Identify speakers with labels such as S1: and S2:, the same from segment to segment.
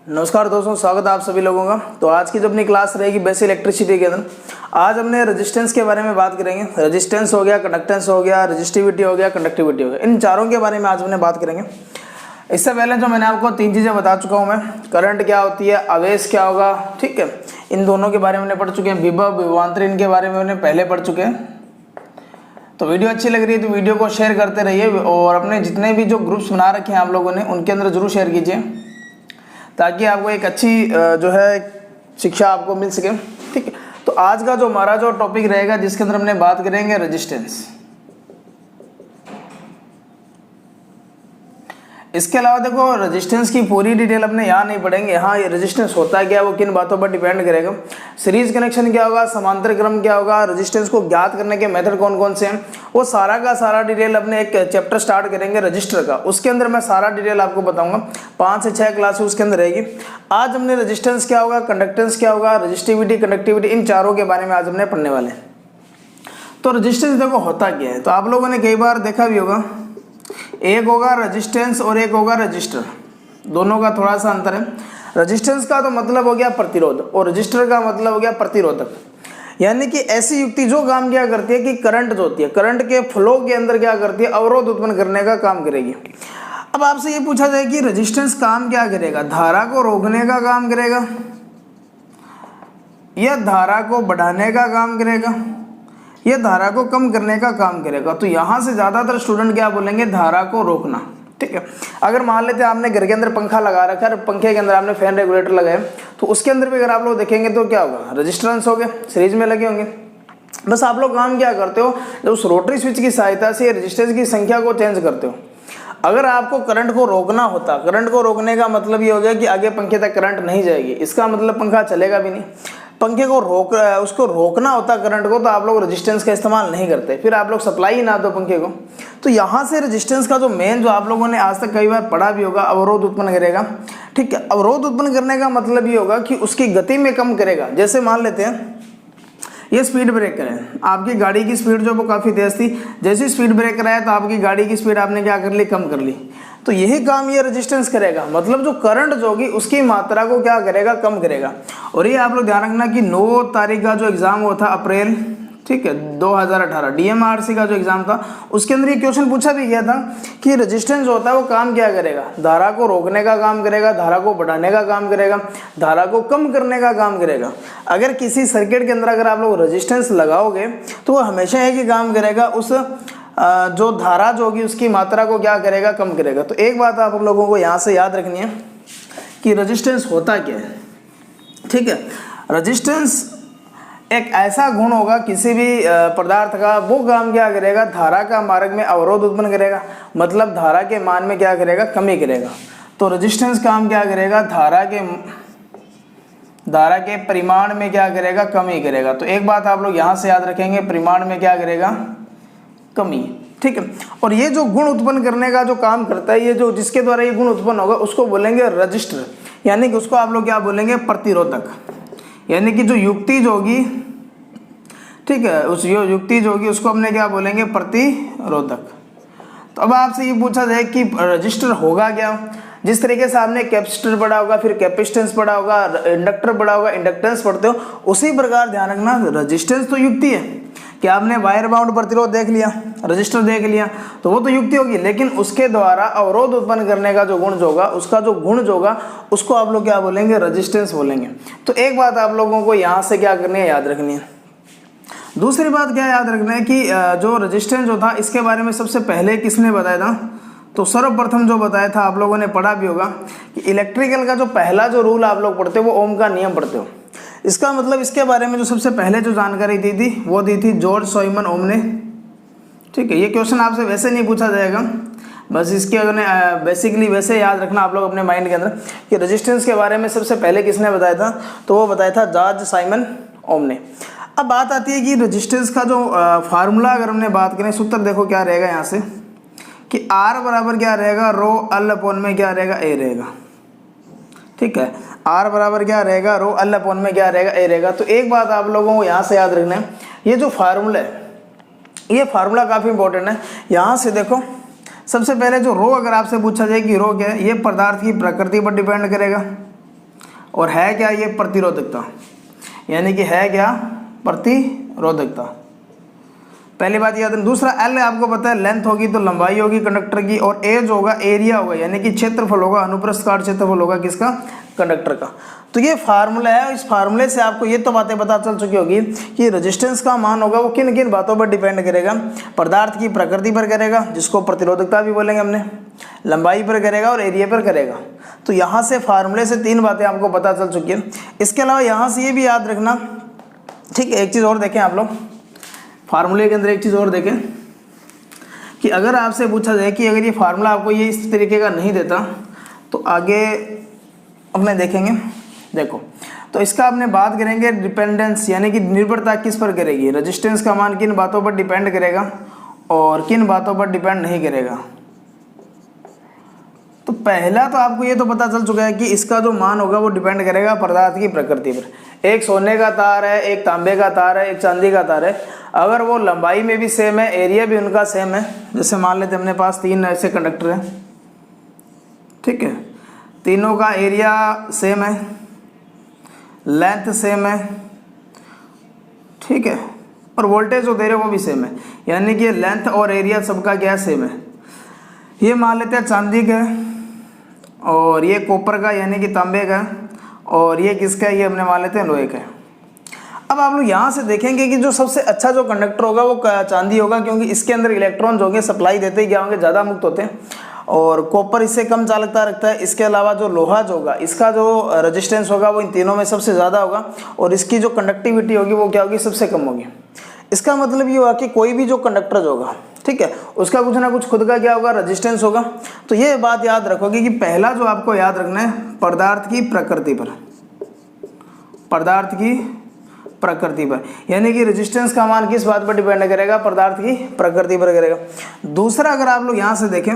S1: नमस्कार दोस्तों, स्वागत है आप सभी लोगों का। तो आज की जो अपनी क्लास रहेगी बेसिक इलेक्ट्रिसिटी के अंदर आज हमने रेजिस्टेंस के बारे में बात करेंगे। रेजिस्टेंस हो गया, कंडक्टेंस हो गया, रेजिस्टिविटी हो गया, कंडक्टिविटी हो गया, इन चारों के बारे में आज हमने बात करेंगे। इससे पहले जो मैंने आपको तीन चीज़ें बता चुका हूँ मैं, करंट क्या होती है, आवेश क्या होगा, ठीक है, इन दोनों के बारे में पढ़ चुके हैं। विभव, विभवांतर, इनके बारे में हमने पहले पढ़ चुके हैं। तो वीडियो अच्छी लग रही है तो वीडियो को शेयर करते रहिए और अपने जितने भी जो ग्रुप्स बना रखे हैं आप लोगों ने उनके अंदर जरूर शेयर कीजिए ताकि आपको एक अच्छी जो है शिक्षा आपको मिल सके, ठीक है। तो आज का जो हमारा जो टॉपिक रहेगा जिसके अंदर हमने बात करेंगे रेजिस्टेंस। इसके अलावा देखो रेजिस्टेंस की पूरी डिटेल अपने यहाँ नहीं पढ़ेंगे। यहाँ ये रेजिस्टेंस होता है क्या, वो किन बातों पर डिपेंड करेगा, सीरीज कनेक्शन क्या होगा, समांतर क्रम क्या होगा, रेजिस्टेंस को ज्ञात करने के मेथड कौन कौन से हैं, वो सारा का सारा डिटेल अपने एक चैप्टर स्टार्ट करेंगे रजिस्टर का, उसके अंदर मैं सारा डिटेल आपको बताऊंगा। 5 से 6 क्लास उसके अंदर रहेगी। आज हमने रेजिस्टेंस क्या होगा, कंडक्टेंस क्या होगा, रजिस्टिविटी, कंडक्टिविटी, इन चारों के बारे में आज हमने पढ़ने वाले हैं। तो रेजिस्टेंस देखो होता क्या है, तो आप लोगों ने कई बार देखा भी होगा, एक होगा रेजिस्टेंस और एक होगा रजिस्टर, दोनों का थोड़ा सा अंतर है। रेजिस्टेंस का तो मतलब हो गया प्रतिरोध और रजिस्टर का मतलब हो गया प्रतिरोधक। यानी कि ऐसी युक्ति जो काम क्या करती है कि करंट जो होती है, करंट के फ्लो के अंदर क्या करती है, अवरोध उत्पन्न करने का काम करेगी। अब आपसे ये पूछा जाए कि रेजिस्टेंस काम क्या करेगा, धारा को रोकने का काम करेगा या धारा को बढ़ाने का काम करेगा, ये धारा को कम करने का काम करेगा। तो यहाँ से ज़्यादातर स्टूडेंट क्या बोलेंगे, धारा को रोकना, ठीक है। अगर मान लेते हैं आपने घर के अंदर पंखा लगा रखा है, पंखे के अंदर आपने फैन रेगुलेटर लगाए, तो उसके अंदर भी अगर आप लोग देखेंगे तो क्या होगा, रेजिस्टेंस हो गए, सीरीज में लगे होंगे। बस आप लोग काम क्या करते हो, जब उस रोटरी स्विच की सहायता से रेजिस्टेंस की संख्या को चेंज करते हो। अगर आपको करंट को रोकना होता, करंट को रोकने का मतलब ये हो गया कि आगे पंखे तक करंट नहीं जाएगी, इसका मतलब पंखा चलेगा भी नहीं। पंखे को उसको रोकना होता करंट को, तो आप लोग रेजिस्टेंस का इस्तेमाल नहीं करते, फिर आप लोग सप्लाई ही ना दो पंखे को। तो यहाँ से रेजिस्टेंस का जो मेन जो आप लोगों ने आज तक कई बार पढ़ा भी होगा, अवरोध उत्पन्न करेगा, ठीक है। अवरोध उत्पन्न करने का मतलब ये होगा कि उसकी गति में कम करेगा। जैसे मान लेते हैं ये स्पीड ब्रेकर है, आपकी गाड़ी की स्पीड जो वो काफ़ी तेज़ थी, जैसे स्पीड ब्रेकर आया तो आपकी गाड़ी की स्पीड आपने क्या कर ली, कम कर ली। तो यही काम ये रेजिस्टेंस करेगा, मतलब जो करंट जो होगी उसकी मात्रा को क्या करेगा, कम करेगा। और ये आप लोग ध्यान रखना कि 9 तारीख का जो एग्ज़ाम हुआ था अप्रैल, ठीक है, 2018 DMRC का जो एग्ज़ाम था उसके अंदर ये क्वेश्चन पूछा भी गया था कि रेजिस्टेंस जो होता है वो काम क्या करेगा, धारा को रोकने का काम करेगा, धारा को बढ़ाने का काम करेगा, धारा को कम करने का काम करेगा। अगर किसी सर्किट के अंदर अगर आप लोग रेजिस्टेंस लगाओगे तो वो हमेशा एक ही काम करेगा, उस जो धारा जो होगी उसकी मात्रा को क्या करेगा, कम करेगा। तो एक बात आप लोगों को यहाँ से याद रखनी है कि रेजिस्टेंस होता क्या है, ठीक है। रेजिस्टेंस एक ऐसा गुण होगा किसी भी पदार्थ का, वो काम क्या करेगा, धारा का मार्ग में अवरोध उत्पन्न करेगा, मतलब धारा के मान में क्या करेगा, कमी करेगा। तो रेजिस्टेंस काम क्या करेगा, धारा के परिमाण में क्या करेगा, कमी करेगा। तो एक बात आप लोग यहाँ से याद रखेंगे, परिमाण में क्या करेगा, कमी, ठीक है। और ये जो गुण उत्पन्न करने का जो काम करता है, ये जो जिसके द्वारा ये गुण उत्पन्न होगा उसको बोलेंगे रजिस्टर, यानी कि उसको आप लोग क्या बोलेंगे, प्रतिरोधक। यानी कि जो युक्ति जो होगी, ठीक है, उस युक्ति जो होगी उसको हमने क्या बोलेंगे, प्रतिरोधक। तो अब आपसे ये पूछा जाए कि रजिस्टर होगा क्या, जिस तरीके से आपने कैपेसिटर पढ़ा होगा, फिर कैपेसिटेंस पढ़ा होगा, इंडक्टर पढ़ा होगा, इंडक्टेंस पढ़ते हो, उसी प्रकार ध्यान रखना रेजिस्टेंस तो युक्ति है कि आपने वायर बाउंड प्रतिरोध देख लिया, रजिस्टर देख लिया, तो वो तो युक्ति होगी, लेकिन उसके द्वारा अवरोध उत्पन्न करने का जो गुण जो होगा, उसका जो गुण जो होगा उसको आप लोग क्या बोलेंगे, रेजिस्टेंस बोलेंगे। तो एक बात आप लोगों को यहाँ से क्या करनी है, याद रखनी है। दूसरी बात क्या याद रखना है कि जो रेजिस्टेंस जो था इसके बारे में सबसे पहले किसने बताया था, तो सर्वप्रथम जो बताया था आप लोगों ने पढ़ा भी होगा कि इलेक्ट्रिकल का जो पहला जो रूल आप लोग पढ़ते हो वो ओम का नियम पढ़ते हो। इसका मतलब इसके बारे में जो सबसे पहले जो जानकारी दी थी वो दी थी जॉर्ज साइमन ओम ने, ठीक है। ये क्वेश्चन आपसे वैसे नहीं पूछा जाएगा, बस इसके बेसिकली वैसे याद रखना आप लोग अपने माइंड के अंदर कि रेजिस्टेंस के बारे में सबसे पहले किसने बताया था, तो वो बताया था जॉर्ज साइमन ओम ने। अब बात आती है कि रेजिस्टेंस का जो फार्मूला अगर हमने बात करें, सूत्र देखो क्या रहेगा यहाँ से कि R बराबर क्या रहेगा, रो अल अपॉन में क्या रहेगा, ए रहेगा, ठीक है। R बराबर क्या रहेगा, रो अल अपॉन में क्या रहेगा, ए रहेगा। तो एक बात आप लोगों को यहाँ से याद रखना है, ये जो फार्मूला है ये फार्मूला काफ़ी इंपॉर्टेंट है। यहाँ से देखो सबसे पहले जो रो अगर आपसे पूछा जाए कि रो क्या है, ये पदार्थ की प्रकृति पर डिपेंड करेगा, और है क्या ये प्रतिरोधकता, यानी कि है क्या प्रतिरोधकता। पहली बात याद है। दूसरा एल आपको पता है लेंथ होगी तो लंबाई होगी कंडक्टर की, और एज होगा एरिया होगा, यानी कि क्षेत्रफल होगा, अनुप्रस्थ काट क्षेत्रफल होगा किसका, कंडक्टर का। तो ये फार्मूला है, इस फार्मूले से आपको ये तो बातें पता चल चुकी होगी कि रेजिस्टेंस का मान होगा वो किन किन बातों पर डिपेंड करेगा। पदार्थ की प्रकृति पर करेगा, जिसको प्रतिरोधकता भी बोलेंगे हमने, लंबाई पर करेगा और एरिया पर करेगा। तो यहाँ से फार्मूले से 3 बातें आपको पता चल चुकी है। इसके अलावा यहाँ से ये भी याद रखना, ठीक है, एक चीज़ और देखें आप लोग, फार्मूले के अंदर एक चीज़ और देखें कि अगर आपसे पूछा जाए कि अगर ये फार्मूला आपको ये इस तरीके का नहीं देता तो आगे अपने देखेंगे। देखो, तो इसका अपने बात करेंगे डिपेंडेंस, यानी कि निर्भरता किस पर करेगी, रेजिस्टेंस का मान किन बातों पर डिपेंड करेगा और किन बातों पर डिपेंड नहीं करेगा। तो पहला तो आपको ये तो पता चल चुका है कि इसका जो मान होगा वो डिपेंड करेगा पदार्थ की प्रकृति पर। एक सोने का तार है, एक तांबे का तार है, एक चांदी का तार है, अगर वो लंबाई में भी सेम है, एरिया भी उनका सेम है, जैसे मान लेते अपने पास 3 ऐसे कंडक्टर हैं, ठीक है, तीनों का एरिया सेम है, लेंथ सेम है, ठीक है, और वोल्टेज जो दे रहे हैं वो भी सेम है, यानी कि लेंथ और एरिया सबका क्या सेम है। ये मान लेते हैं चांदी का और ये कॉपर का यानी कि तांबे का, और ये किसका है, ये हमने मान लेते हैं लोहे का। अब आप लोग यहाँ से देखेंगे कि जो सबसे अच्छा जो कंडक्टर होगा वो चांदी होगा, क्योंकि इसके अंदर इलेक्ट्रॉन जो होंगे सप्लाई देते ही क्या होंगे, ज़्यादा मुक्त होते हैं, और कॉपर इससे कम चालकता रखता है। इसके अलावा जो लोहा जो होगा इसका जो रेजिस्टेंस होगा वो इन तीनों में सबसे ज़्यादा होगा, और इसकी जो कंडक्टिविटी होगी वो क्या होगी, सबसे कम होगी। इसका मतलब ये हुआ कि कोई भी जो कंडक्टर जो होगा, ठीक है, उसका कुछ ना कुछ खुद का क्या होगा, रेजिस्टेंस होगा। तो ये बात याद रखोगे कि पहला जो आपको याद रखना है पदार्थ की प्रकृति पर, पदार्थ की प्रकृति पर, यानी कि रेजिस्टेंस का मान किस बात पर डिपेंड करेगा, पदार्थ की प्रकृति पर करेगा। दूसरा अगर आप लोग यहाँ से देखें,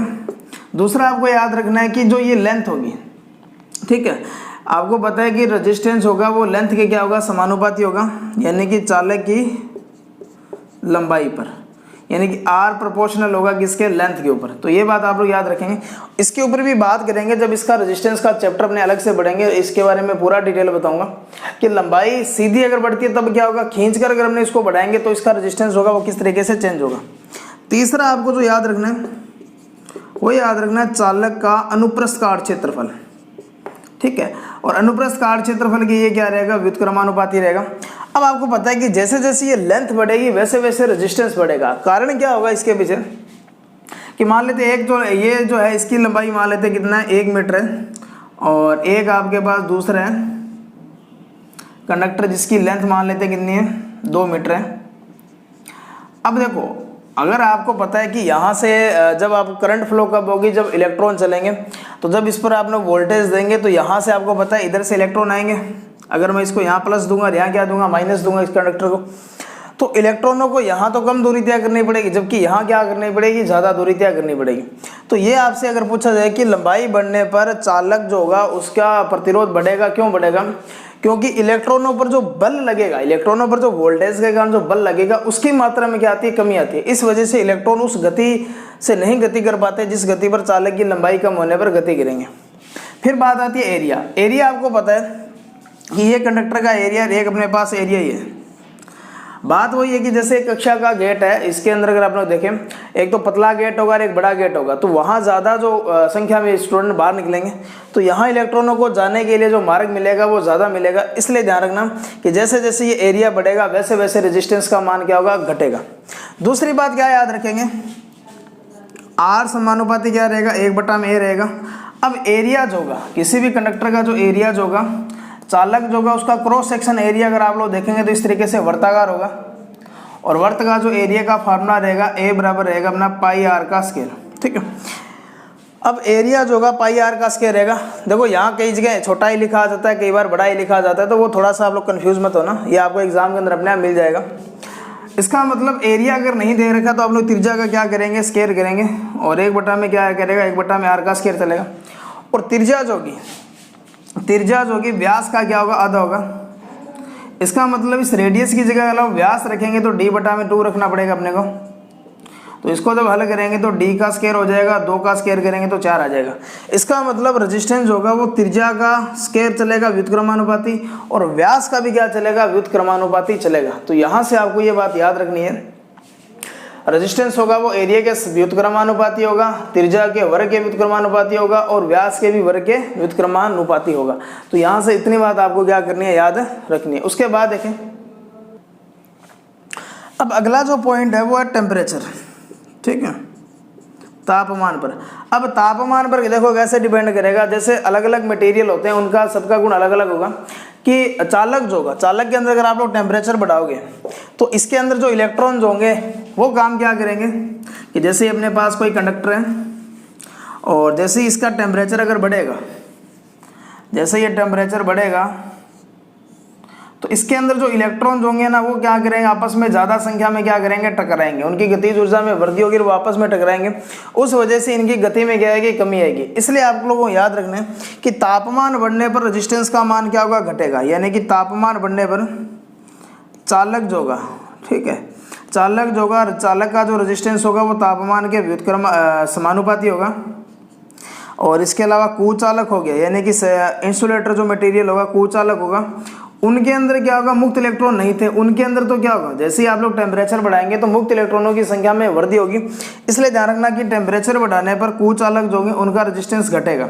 S1: दूसरा आपको याद रखना है कि जो ये लेंथ होगी, ठीक है, आपको पता है कि रेजिस्टेंस होगा वो लेंथ के क्या होगा, समानुपाती होगा, यानी कि चालक की लंबाई पर, यानी कि R प्रोपोर्शनल होगा किसके, लेंथ के ऊपर। तो ये बात आप लोग याद रखेंगे। इसके ऊपर भी बात करेंगे जब इसका रेजिस्टेंस का चैप्टर अपने अलग से बढ़ेंगे, इसके बारे में पूरा डिटेल बताऊंगा कि लंबाई सीधी अगर बढ़ती है तब क्या होगा, खींचकर अगर हमने इसको बढ़ाएंगे तो इसका रेजिस्टेंस होगा वो किस तरीके से चेंज होगा। तीसरा आपको जो याद रखना है वो याद रखना है चालक का अनुप्रस्थ काट क्षेत्रफल, ठीक है, और अनुप्रस्थ काट क्षेत्रफल की ये क्या रहेगा, व्युत्क्रमानुपाती रहेगा। अब आपको पता है कि जैसे जैसे ये लेंथ बढ़ेगी वैसे वैसे रेजिस्टेंस बढ़ेगा। कारण क्या होगा इसके पीछे कि मान लेते एक जो ये जो है इसकी लंबाई मान लेते कितना है, 1 मीटर है, और एक आपके पास दूसरा है कंडक्टर जिसकी लेंथ मान लेते कितनी है, 2 मीटर है। अब देखो, अगर आपको पता है कि यहाँ से जब आप करंट फ्लो कब होगी, जब इलेक्ट्रॉन चलेंगे, तो जब इस पर आप लोग वोल्टेज देंगे तो यहाँ से आपको पता है इधर से इलेक्ट्रॉन आएंगे। अगर मैं इसको यहाँ प्लस दूंगा और यहाँ क्या दूंगा, माइनस दूंगा इस कंडक्टर को, तो इलेक्ट्रॉनों को यहाँ तो कम दूरी तय करनी पड़ेगी, जबकि यहाँ क्या करनी पड़ेगी, ज़्यादा दूरी तय करनी पड़ेगी। तो ये आपसे अगर पूछा जाए कि लंबाई बढ़ने पर चालक जो होगा उसका प्रतिरोध बढ़ेगा, क्यों बढ़ेगा, क्योंकि इलेक्ट्रॉनों पर जो बल लगेगा, इलेक्ट्रॉनों पर जो वोल्टेज के कारण जो बल लगेगा उसकी मात्रा में क्या आती है, कमी आती है। इस वजह से इलेक्ट्रॉन उस गति से नहीं गति कर पाते जिस गति पर चालक की लंबाई कम होने पर गति करेंगे। फिर बात आती है एरिया। एरिया आपको पता है कि ये कंडक्टर का एरिया, एक अपने पास एरिया ही है। बात वही है कि जैसे एक कक्षा का गेट है, इसके अंदर अगर आप लोग देखें, एक तो पतला गेट होगा और एक बड़ा गेट होगा, तो वहाँ ज़्यादा जो संख्या में स्टूडेंट बाहर निकलेंगे, तो यहाँ इलेक्ट्रॉनों को जाने के लिए जो मार्ग मिलेगा वो ज़्यादा मिलेगा। इसलिए ध्यान रखना कि जैसे जैसे ये एरिया बढ़ेगा वैसे वैसे रेजिस्टेंस का मान क्या होगा, घटेगा। दूसरी बात क्या याद रखेंगे, R समानुपाती क्या रहेगा, 1/A रहेगा। अब एरिया जो होगा किसी भी कंडक्टर का, जो एरिया जो होगा, चालक जो होगा उसका क्रॉस सेक्शन एरिया अगर आप लोग देखेंगे तो इस तरीके से वर्ताकार होगा, और वर्त का जो एरिया का फार्मूला रहेगा A बराबर रहेगा अपना पाई R का स्क्वायर, ठीक है। अब एरिया जो होगा पाई R का स्क्वायर रहेगा। देखो यहाँ कई जगह छोटा ही लिखा जाता है, कई बार बड़ा ही लिखा जाता है, तो वो थोड़ा सा आप लोग कन्फ्यूज मत होना, ये आपको एग्जाम के अंदर अपने आप मिल जाएगा। इसका मतलब एरिया अगर नहीं दे रखा तो आप लोग त्रिज्या का क्या करेंगे, स्क्वायर करेंगे, और 1/में में क्या करेगा, 1/में R का स्क्वायर चलेगा। और त्रिज्या जो होगी व्यास का क्या होगा, आधा होगा। इसका मतलब इस रेडियस की जगह अगर व्यास रखेंगे तो D/2 रखना पड़ेगा अपने को। तो इसको जब हल करेंगे तो d का स्क्वायर हो जाएगा, 2 का स्क्वायर करेंगे तो 4 आ जाएगा। इसका मतलब रेजिस्टेंस होगा वो त्रिज्या का स्क्वायर चलेगा व्युत्क्रमानुपाती, और व्यास का भी क्या चलेगा, व्युत्क्रमानुपाती चलेगा। तो यहाँ से आपको ये बात याद रखनी है, रेजिस्टेंस होगा वो एरिया के व्युत्क्रमानुपाती होगा, त्रिज्या के वर्ग के व्युत्क्रमानुपाती होगा, और व्यास के भी वर्ग के व्युत्क्रमानुपाती होगा। तो यहाँ से इतनी बात आपको क्या करनी है, याद रखनी है। उसके बाद देखें, अब अगला जो पॉइंट है वो है टेम्परेचर, ठीक है, तापमान पर। अब तापमान पर देखो कैसे डिपेंड करेगा, जैसे अलग अलग मटेरियल होते हैं उनका सबका गुण अलग अलग होगा। कि चालक जो होगा, चालक के अंदर अगर आप लोग टेम्परेचर बढ़ाओगे तो इसके अंदर जो इलेक्ट्रॉन्स होंगे वो काम क्या करेंगे कि जैसे अपने पास कोई कंडक्टर है और जैसे ही इसका टेम्परेचर अगर बढ़ेगा, जैसे ये टेम्परेचर बढ़ेगा तो इसके अंदर जो इलेक्ट्रॉन्स होंगे ना वो क्या करेंगे, आपस में ज़्यादा संख्या में क्या करेंगे, टकराएंगे। उनकी गतिज ऊर्जा में वृद्धि होगी, वो आपस में टकराएंगे। उस वजह से इनकी गति में क्या आएगी, कमी आएगी। इसलिए आप लोगों को याद रखना है कि तापमान बढ़ने पर रेजिस्टेंस का मान क्या होगा, घटेगा। यानी कि तापमान बढ़ने पर चालक जो होगा, ठीक है, चालक जो होगा, चालक का जो रेजिस्टेंस होगा वो तापमान के व्युत्क्रम समानुपाती होगा। और इसके अलावा कुचालक हो गया, यानी कि इंसुलेटर जो मटेरियल होगा कुचालक होगा, उनके अंदर क्या होगा, मुक्त इलेक्ट्रॉन नहीं थे, उनके अंदर तो क्या होगा, जैसे ही आप लोग टेम्परेचर बढ़ाएंगे तो मुक्त इलेक्ट्रॉनों की संख्या में वृद्धि होगी। इसलिए ध्यान रखना कि टेम्परेचर बढ़ाने पर कुचालक जो होंगे उनका रेजिस्टेंस घटेगा।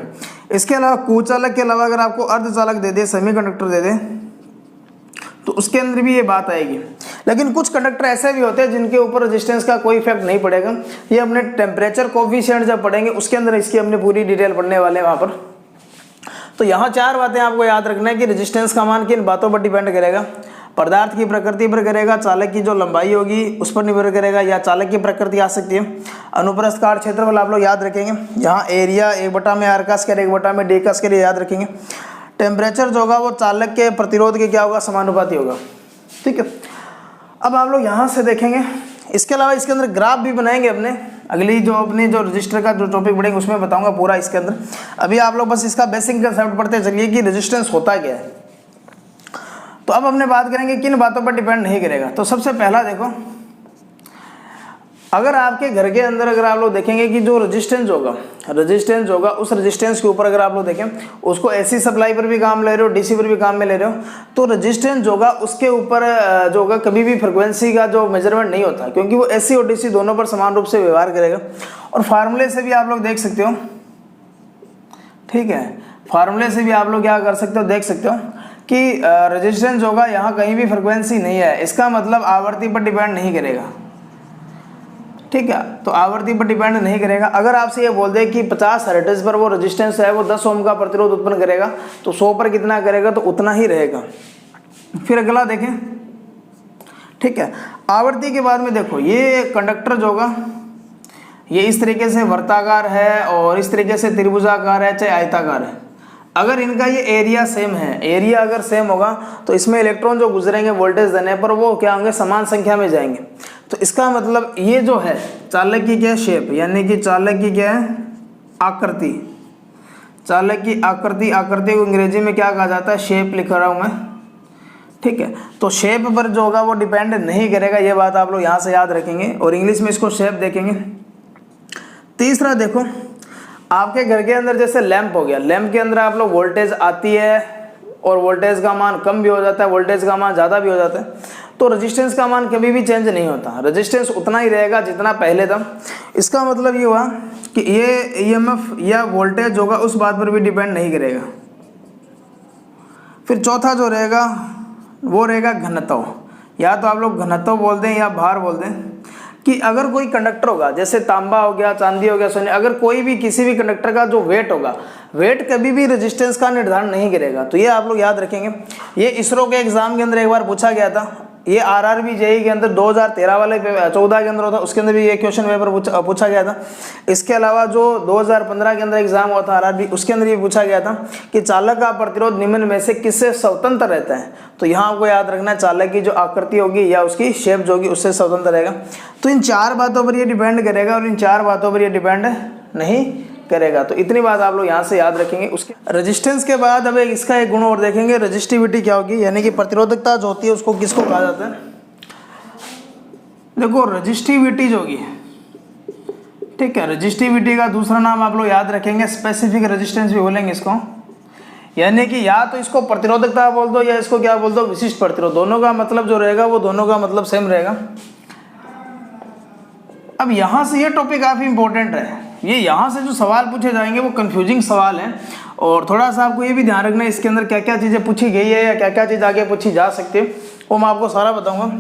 S1: इसके अलावा कुचालक के अलावा अगर आपको अर्धचालक दे दे, सेमीकंडक्टर दे दे, तो उसके अंदर भी ये बात आएगी। लेकिन कुछ कंडक्टर ऐसे भी होते हैं जिनके ऊपर रेजिस्टेंस का कोई इफेक्ट नहीं पड़ेगा। ये अपने टेम्परेचर कोफिशिएंट जब पढ़ेंगे उसके अंदर इसकी अपनी पूरी डिटेल पढ़ने वाले हैं वहाँ पर। तो यहाँ 4 बातें आपको याद रखना है कि रेजिस्टेंस का मान किन बातों पर डिपेंड करेगा, पदार्थ की प्रकृति पर करेगा, चालक की जो लंबाई होगी उस पर निर्भर करेगा, या चालक की प्रकृति आ सकती है। अनुप्रस्थ काट क्षेत्रफल आप लोग याद रखेंगे, यहाँ एरिया 1/r का स्क्वायर 1/d का स्क्वायर याद रखेंगे। टेम्परेचर जो होगा वो चालक के प्रतिरोध के क्या होगा, समानुपाती होगा, ठीक है। अब आप लोग यहाँ से देखेंगे, इसके अलावा इसके अंदर ग्राफ भी बनाएंगे अपने, अगली जो अपनी जो रजिस्टर का जो टॉपिक पढ़ेंगे उसमें बताऊंगा पूरा इसके अंदर। अभी आप लोग बस इसका बेसिक कंसेप्ट पढ़ते चलिए कि रेजिस्टेंस होता क्या है। तो अब हमने बात करेंगे किन बातों पर डिपेंड नहीं करेगा। तो सबसे पहला देखो, अगर आपके घर के अंदर अगर आप लोग देखेंगे कि जो रेजिस्टेंस होगा उस रेजिस्टेंस के ऊपर अगर आप लोग देखें, उसको एसी सप्लाई पर भी काम ले रहे हो, डीसी पर भी काम में ले रहे हो, तो रेजिस्टेंस होगा उसके ऊपर जो होगा कभी भी फ्रिक्वेंसी का जो मेजरमेंट नहीं होता, क्योंकि वो एसी और डीसी दोनों पर समान रूप से व्यवहार करेगा। और फार्मूले से भी आप लोग देख सकते हो, ठीक है, फार्मूले से भी आप लोग क्या कर सकते हो, देख सकते हो कि रेजिस्टेंस होगा यहाँ कहीं भी फ्रिक्वेंसी नहीं है, इसका मतलब आवृत्ति पर डिपेंड नहीं करेगा, ठीक है। तो आवृत्ति पर डिपेंड नहीं करेगा। अगर आपसे ये बोल दे कि 50 हर्ट्ज पर वो रेजिस्टेंस है वो 10 ओम का प्रतिरोध उत्पन्न करेगा, तो 100 पर कितना करेगा, तो उतना ही रहेगा। फिर अगला देखें, ठीक है, आवृत्ति के बाद में देखो ये कंडक्टर जो होगा ये इस तरीके से वर्ताकार है और इस तरीके से त्रिभुजाकार है, चाहे आयताकार है। अगर इनका ये एरिया सेम है, एरिया अगर सेम होगा तो इसमें इलेक्ट्रॉन जो गुजरेंगे वोल्टेज देने पर वो क्या होंगे, समान संख्या में जाएंगे। तो इसका मतलब ये जो है चालक की क्या शेप, यानी कि चालक की क्या है, आकृति, चालक की आकृति को अंग्रेजी में क्या कहा जाता है, शेप लिख रहा हूँ मैं, ठीक है। तो शेप पर जो होगा वो डिपेंड नहीं करेगा, ये बात आप लोग यहाँ से याद रखेंगे और इंग्लिश में इसको शेप देखेंगे। तीसरा देखो, आपके घर के अंदर जैसे लैंप हो गया, लैंप के अंदर आप लोग वोल्टेज आती है और वोल्टेज का मान कम भी हो जाता है, वोल्टेज का मान ज़्यादा भी हो जाता है। तो रेजिस्टेंस का मान कभी भी चेंज नहीं होता, रेजिस्टेंस उतना ही रहेगा जितना पहले था। इसका मतलब ये हुआ कि ये ईएमएफ या वोल्टेज होगा उस बात पर भी डिपेंड नहीं करेगा। फिर चौथा जो रहेगा वो रहेगा घनत्व, या तो आप लोग घनत्व बोल दें या भार बोल दें, कि अगर कोई कंडक्टर होगा जैसे तांबा हो गया, चांदी हो गया, सोने, अगर कोई भी किसी भी कंडक्टर का जो वेट होगा, वेट कभी भी रेजिस्टेंस का निर्धारण नहीं करेगा। तो ये आप लोग याद रखेंगे। ये इसरो के एग्जाम के अंदर एक बार पूछा गया था, ये आरआरबी जेईई के अंदर 2013 वाले 14 के अंदर होता, उसके अंदर भी ये क्वेश्चन पेपर पूछा गया था। इसके अलावा जो 2015 के अंदर एग्जाम हुआ था आरआरबी, उसके अंदर ये पूछा गया था कि चालक का प्रतिरोध निम्न में से किससे स्वतंत्र रहता है। तो यहाँ आपको याद रखना है चालक की जो आकृति होगी या उसकी शेप जो होगी उससे स्वतंत्र रहेगा। तो इन 4 बातों पर ये डिपेंड करेगा और इन 4 बातों पर ये डिपेंड नहीं करेगा। तो इतनी बात आप लोग यहाँ से याद रखेंगे। उसके रेजिस्टेंस के बाद अब इसका एक गुण और देखेंगे, रेजिस्टिविटी क्या होगी, यानी कि प्रतिरोधकता जो होती है उसको किसको कहा जाता है। देखो रेजिस्टिविटी जो होगी ठीक है। रेजिस्टिविटी का दूसरा नाम आप लोग याद रखेंगे स्पेसिफिक रेजिस्टेंस भी बोलेंगे इसको, यानी कि या तो इसको प्रतिरोधकता बोल दो या इसको क्या बोल दो, विशिष्ट प्रतिरोध। दोनों का मतलब जो रहेगा वो दोनों का मतलब सेम रहेगा। अब यहाँ से ये टॉपिक काफ़ी इंपॉर्टेंट है, ये यहाँ से जो सवाल पूछे जाएंगे वो कंफ्यूजिंग सवाल हैं, और थोड़ा सा आपको ये भी ध्यान रखना है इसके अंदर क्या क्या चीज़ें पूछी गई है या क्या क्या चीज़ आगे पूछी जा सकती है, वो मैं आपको सारा बताऊंगा।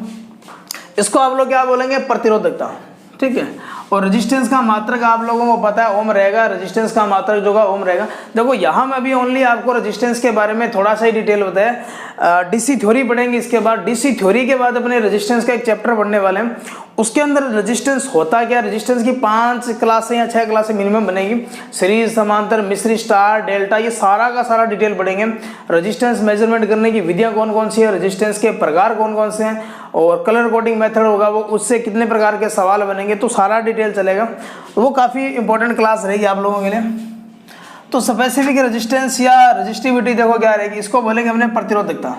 S1: इसको आप लोग क्या बोलेंगे, प्रतिरोधकता, ठीक है। और रेजिस्टेंस का मात्रक आप लोगों को पता है ओम रहेगा, रेजिस्टेंस का मात्रक जो होगा ओम रहेगा। देखो यहाँ मैं भी ओनली आपको रेजिस्टेंस के बारे में थोड़ा सा ही डिटेल बताया, डीसी थ्योरी पढ़ेंगे इसके बाद। डीसी थ्योरी के बाद अपने रेजिस्टेंस का एक चैप्टर पढ़ने वाले हैं, उसके अंदर रेजिस्टेंस होता क्या, रेजिस्टेंस की 5 क्लासें या 6 क्लासें मिनिमम बनेगी, सीरीज, समांतर, मिश्र, स्टार, डेल्टा, ये सारा का सारा डिटेल पढ़ेंगे। रेजिस्टेंस मेजरमेंट करने की विधियां कौन कौन सी है, रेजिस्टेंस के प्रकार कौन कौन से हैं, और कलर कोडिंग मेथड होगा वो, उससे कितने प्रकार के सवाल बनेंगे, तो सारा डिटेल चलेगा। वो काफ़ी इंपॉर्टेंट क्लास रहेगी आप लोगों के लिए। तो स्पेसिफिक रेजिस्टेंस या रेजिस्टिविटी देखो क्या रहेगी, इसको बोलेंगे हमने प्रतिरोधकता।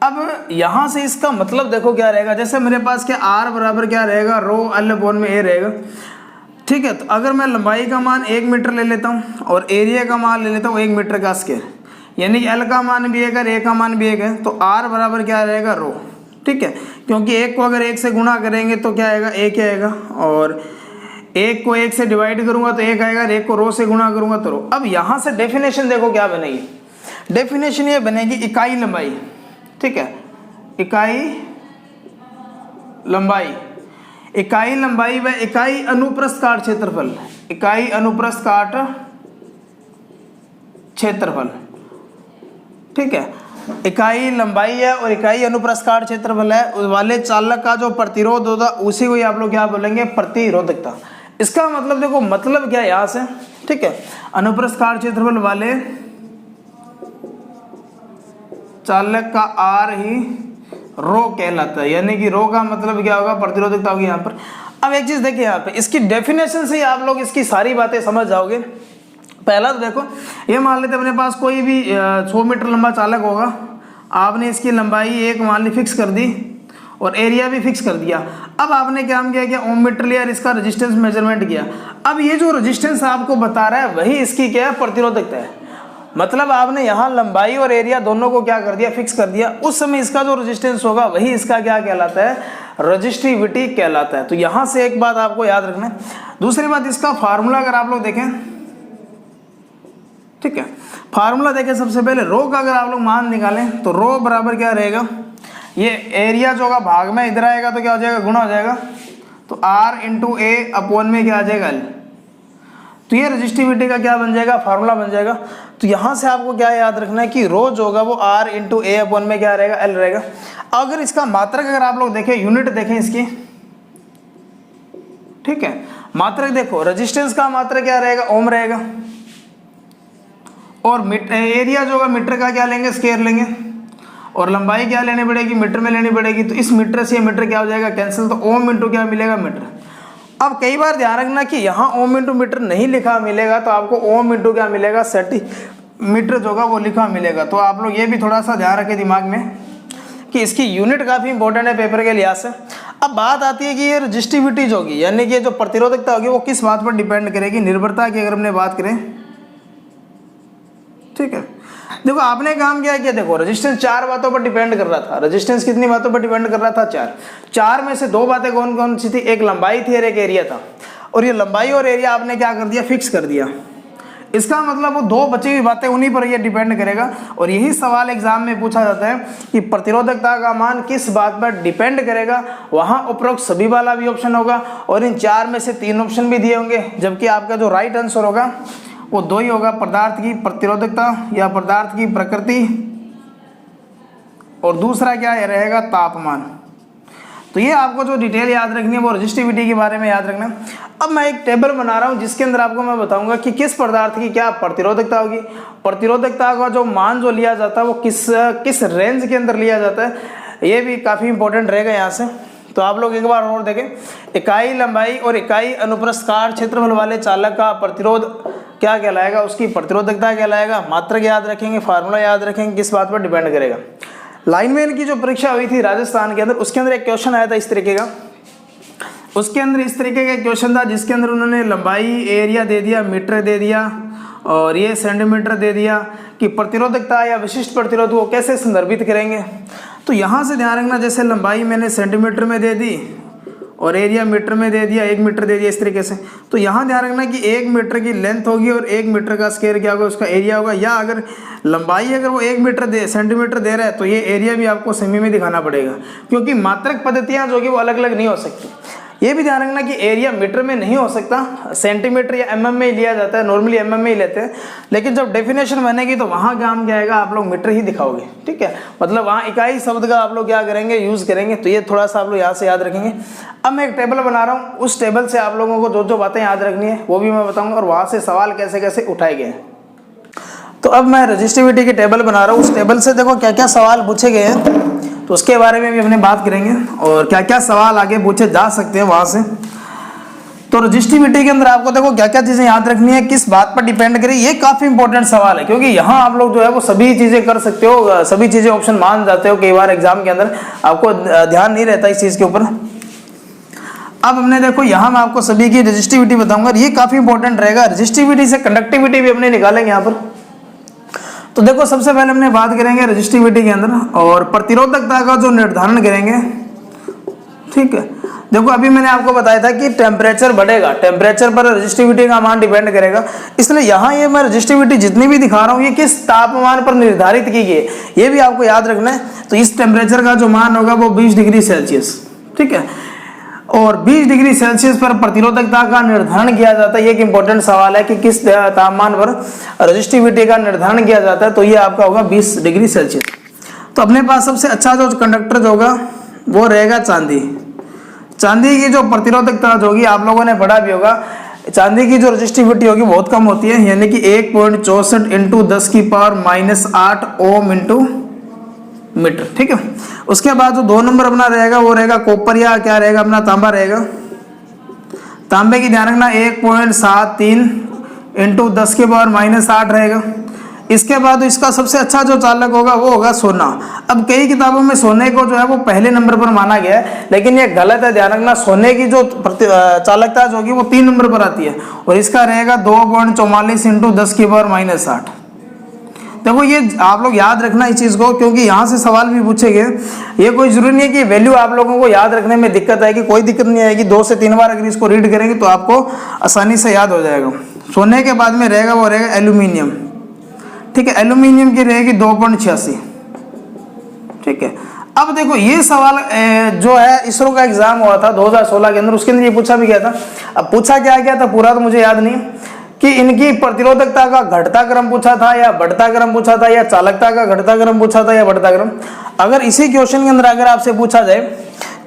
S1: अब यहां से इसका मतलब देखो क्या रहेगा, जैसे मेरे पास क्या R बराबर क्या रहेगा, रो L अपॉन में A रहेगा, ठीक है। तो अगर मैं लंबाई का मान 1 मीटर ले लेता हूँ और एरिया का मान ले लेता हूँ 1 मीटर का स्क्वायर, यानी कि L का मान भी 1 है, A का मान भी 1 है, तो R बराबर क्या रहेगा, रो, ठीक है। क्योंकि 1 को अगर 1 से गुणा करेंगे तो क्या आएगा, 1 आएगा, और 1 को 1 से डिवाइड करूंगा तो 1 आएगा, 1 को रो से गुणा करूंगा तो रो। अब यहाँ से डेफिनेशन देखो क्या बनेगी, डेफिनेशन ये बनेगी इकाई लंबाई, ठीक है, इकाई लंबाई, इकाई लंबाई व इकाई अनुप्रस्थ काट क्षेत्रफल, इकाई अनुप्रस्थ काट क्षेत्रफल, ठीक है। इकाई लंबाई है और इकाई अनुप्रस्थ काट क्षेत्रफल है, उस वाले चालक का जो प्रतिरोध होता उसी को आप लोग क्या बोलेंगे, प्रतिरोधकता। इसका मतलब देखो मतलब क्या है यहाँ से, ठीक है, अनुप्रस्थ काट क्षेत्रफल वाले चालक का आर ही रो कहलाता है, यानी कि रो का मतलब क्या होगा, प्रतिरोधकता होगी यहाँ पर। अब एक चीज देखिए यहाँ पे, इसकी डेफिनेशन से आप लोग इसकी सारी बातें समझ जाओगे। पहला तो देखो, ये मान लेते अपने पास कोई भी 100 मीटर लंबा चालक होगा, आपने इसकी लंबाई 1 मान ली फिक्स कर दी और एरिया भी फिक्स कर दिया। अब आपने क्या किया, ओम मीटर लिया और इसका रेजिस्टेंस मेजरमेंट किया। अब ये जो रेजिस्टेंस आपको बता रहा है वही इसकी क्या है, प्रतिरोधकता है। मतलब आपने यहाँ लंबाई और एरिया दोनों को क्या कर दिया, फिक्स कर दिया। उस समय इसका जो रेजिस्टेंस होगा वही इसका क्या कहलाता है, रेजिस्टिविटी कहलाता है। तो यहाँ से एक बात आपको याद रखना है। दूसरी बात, इसका फार्मूला अगर आप लोग देखें, ठीक है, फार्मूला देखें सबसे पहले रो का अगर आप लोग मान निकालें तो रो बराबर क्या रहेगा, ये एरिया जो होगा भाग में इधर आएगा तो क्या हो जाएगा, गुणा हो जाएगा, तो R इंटू ए अपॉन में क्या आ जाएगा, L। तो ये रेजिस्टिविटी का क्या बन जाएगा, फार्मूला बन जाएगा। तो यहाँ से आपको क्या याद रखना है कि रो जो होगा वो R इंटू ए अपॉन में क्या रहेगा, L रहेगा। अगर इसका मात्रक अगर आप लोग देखें, यूनिट देखें इसकी, ठीक है, मात्रक देखो, रेजिस्टेंस का मात्रक क्या रहेगा, ओम रहेगा, और एरिया जो होगा मीटर का क्या लेंगे, स्क्वायर लेंगे, और लंबाई क्या लेनी पड़ेगी, मीटर में लेनी पड़ेगी। तो इस मीटर से ये मीटर क्या हो जाएगा, कैंसिल, तो ओम इंटू क्या मिलेगा, मीटर। अब कई बार ध्यान रखना कि यहाँ ओम इंटू मीटर नहीं लिखा मिलेगा, तो आपको ओम इंटू क्या मिलेगा, सेंटीमीटर जो होगा वो लिखा मिलेगा। तो आप लोग ये भी थोड़ा सा ध्यान रखें दिमाग में कि इसकी यूनिट काफ़ी इंपॉर्टेंट है पेपर के लिहाज से। अब बात आती है कि ये रेजिस्टिविटी जो होगी, यानी कि जो प्रतिरोधकता होगी वो किस बात पर डिपेंड करेगी, निर्भरता की अगर हमने बात करें, ठीक है। देखो आपने काम क्या किया, देखो रेजिस्टेंस 4 बातों पर डिपेंड कर रहा था। रेजिस्टेंस कितनी बातों पर डिपेंड कर रहा था, 4 में से 2 बातें कौन कौन सी थी, एक लंबाई थी और एक एरिया था। और ये लंबाई और एरिया आपने क्या कर दिया, फिक्स कर दिया। इसका मतलब वो 2 बची हुई बातें उन्हीं पर ये डिपेंड करेगा। और यही सवाल एग्जाम में पूछा जाता है कि प्रतिरोधकता का मान किस बात पर डिपेंड करेगा, वहां उपरोक्त सभी वाला भी ऑप्शन होगा और इन 4 में से 3 ऑप्शन भी दिए होंगे, जबकि आपका जो राइट आंसर होगा वो 2 ही होगा, पदार्थ की प्रतिरोधकता या पदार्थ की प्रकृति, और दूसरा क्या रहेगा, तापमान। तो ये आपको जो डिटेल याद रखनी है वो रेजिस्टिविटी के बारे में याद रखना। अब मैं एक टेबल बना रहा हूँ जिसके अंदर आपको मैं बताऊंगा कि किस पदार्थ की क्या प्रतिरोधकता होगी, प्रतिरोधकता का जो मान जो लिया जाता है वो किस रेंज के अंदर लिया जाता है, ये भी काफ़ी इंपॉर्टेंट रहेगा यहाँ से। तो आप लोग एक बार और देखें, इकाई लंबाई और इकाई अनुप्रस्थ काट क्षेत्रफल वाले चालक का प्रतिरोध क्या कहलाएगा, उसकी प्रतिरोधकता कहलाएगा। मात्रक याद रखेंगे, फार्मूला याद रखेंगे, किस बात पर डिपेंड करेगा। लाइनमैन की जो परीक्षा हुई थी राजस्थान के अंदर, उसके अंदर एक क्वेश्चन आया था इस तरीके का। उसके अंदर इस तरीके का क्वेश्चन था जिसके अंदर उन्होंने लंबाई एरिया दे दिया, मीटर दे दिया और ये सेंटीमीटर दे दिया कि प्रतिरोधकता या विशिष्ट प्रतिरोध को कैसे संदर्भित करेंगे। तो यहाँ से ध्यान रखना, जैसे लंबाई मैंने सेंटीमीटर में दे दी और एरिया मीटर में दे दिया, 1 मीटर दे दिया इस तरीके से। तो यहाँ ध्यान रखना कि 1 मीटर की लेंथ होगी और 1 मीटर का स्क्वायर क्या होगा, उसका एरिया होगा। या अगर लंबाई अगर वो 1 मीटर सेंटीमीटर दे रहा है तो ये एरिया भी आपको सेमी में दिखाना पड़ेगा, क्योंकि मात्रक पद्धतियाँ जो कि वो अलग अलग नहीं हो सकती। ये भी ध्यान रखना कि एरिया मीटर में नहीं हो सकता, सेंटीमीटर या एमएम में ही लिया जाता है, नॉर्मली एमएम में ही लेते हैं। लेकिन जब डेफिनेशन बनेगी तो वहाँ काम क्या आएगा, आप लोग मीटर ही दिखाओगे, ठीक है। मतलब वहाँ इकाई शब्द का आप लोग क्या करेंगे, यूज़ करेंगे। तो ये थोड़ा सा आप लोग यहाँ से याद रखेंगे। अब मैं एक टेबल बना रहा हूँ, उस टेबल से आप लोगों को जो जो बातें याद रखनी है वो भी मैं बताऊँगा और वहाँ से सवाल कैसे कैसे उठाए गए हैं। तो अब मैं रजिस्टिविटी की टेबल बना रहा हूँ, उस टेबल से देखो क्या क्या सवाल पूछे गए हैं, तो उसके बारे में भी अपने बात करेंगे और क्या क्या सवाल आगे पूछे जा सकते हैं वहाँ से। तो रजिस्टिविटी के अंदर आपको देखो क्या क्या चीज़ें याद रखनी है, किस बात पर डिपेंड करे, ये काफ़ी इंपॉर्टेंट सवाल है, क्योंकि यहाँ आप लोग जो है वो सभी चीज़ें कर सकते हो, सभी चीज़ें ऑप्शन मान जाते हो। कई बार एग्जाम के अंदर आपको ध्यान नहीं रहता इस चीज़ के ऊपर। अब हमने देखो यहाँ मैं आपको सभी की रजिस्टिविटी बताऊंगा, ये काफ़ी इंपॉर्टेंट रहेगा। रजिस्टिविटी से कंडक्टिविटी भी अपने निकालेंगे यहाँ पर। तो देखो सबसे पहले हमने बात करेंगे रजिस्टिविटी के अंदर और प्रतिरोधकता का जो निर्धारण करेंगे, ठीक है। देखो अभी मैंने आपको बताया था कि टेम्परेचर बढ़ेगा, टेम्परेचर पर रजिस्टिविटी का मान डिपेंड करेगा। इसलिए यहाँ ये मैं रजिस्टिविटी जितनी भी दिखा रहा हूँ ये किस तापमान पर निर्धारित की गई है, ये भी आपको याद रखना है। तो इस टेम्परेचर का जो मान होगा वो 20 डिग्री सेल्सियस, ठीक है। और 20 डिग्री सेल्सियस पर प्रतिरोधकता का निर्धारण किया जाता है। ये एक इंपॉर्टेंट सवाल है कि किस तापमान पर रजिस्टिविटी का निर्धारण किया जाता है, तो ये आपका होगा 20 डिग्री सेल्सियस। तो अपने पास सबसे अच्छा जो कंडक्टर जो होगा वो रहेगा चांदी। चांदी की जो प्रतिरोधकता जो होगी आप लोगों ने पढ़ा भी होगा, चांदी की जो रजिस्टिविटी होगी बहुत कम होती है, यानी कि 1.64 इंटू 10⁻⁻8 ओम इंटू मीटर, ठीक है। उसके बाद जो 2 नंबर अपना रहेगा वो रहेगा कॉपर या क्या रहेगा अपना तांबा रहेगा। तांबे की ध्यान रखना 1.73 इंटू 10⁻⁻8 रहेगा। इसके बाद इसका सबसे अच्छा जो चालक होगा वो होगा सोना। अब कई किताबों में सोने को जो है वो पहले नंबर पर माना गया है, लेकिन ये गलत है। ध्यान रखना सोने की जो चालकता जो होगी वो 3 नंबर पर आती है और इसका रहेगा 2.44 इंटू 10⁻⁻8। देखो ये आप लोग याद रखना इस चीज़ को, क्योंकि यहाँ से सवाल भी पूछे गए। ये कोई जरूरी नहीं है कि वैल्यू आप लोगों को याद रखने में दिक्कत आएगी, कोई दिक्कत नहीं आएगी। 2 से 3 बार अगर इसको रीड करेंगे तो आपको आसानी से याद हो जाएगा। सोने के बाद में रहेगा वो रहेगा एल्यूमिनियम, ठीक है। एल्यूमिनियम की रहेगी 2.86, ठीक है। अब देखो ये सवाल जो है इसरो का एग्जाम हुआ था 2016 के अंदर, उसके अंदर ये पूछा भी गया था। अब पूछा क्या गया था पूरा तो मुझे याद नहीं, कि इनकी प्रतिरोधकता का घटता क्रम पूछा था या बढ़ता क्रम पूछा था, या चालकता का घटता क्रम पूछा था या बढ़ता क्रम। अगर इसी क्वेश्चन के अंदर अगर आपसे पूछा जाए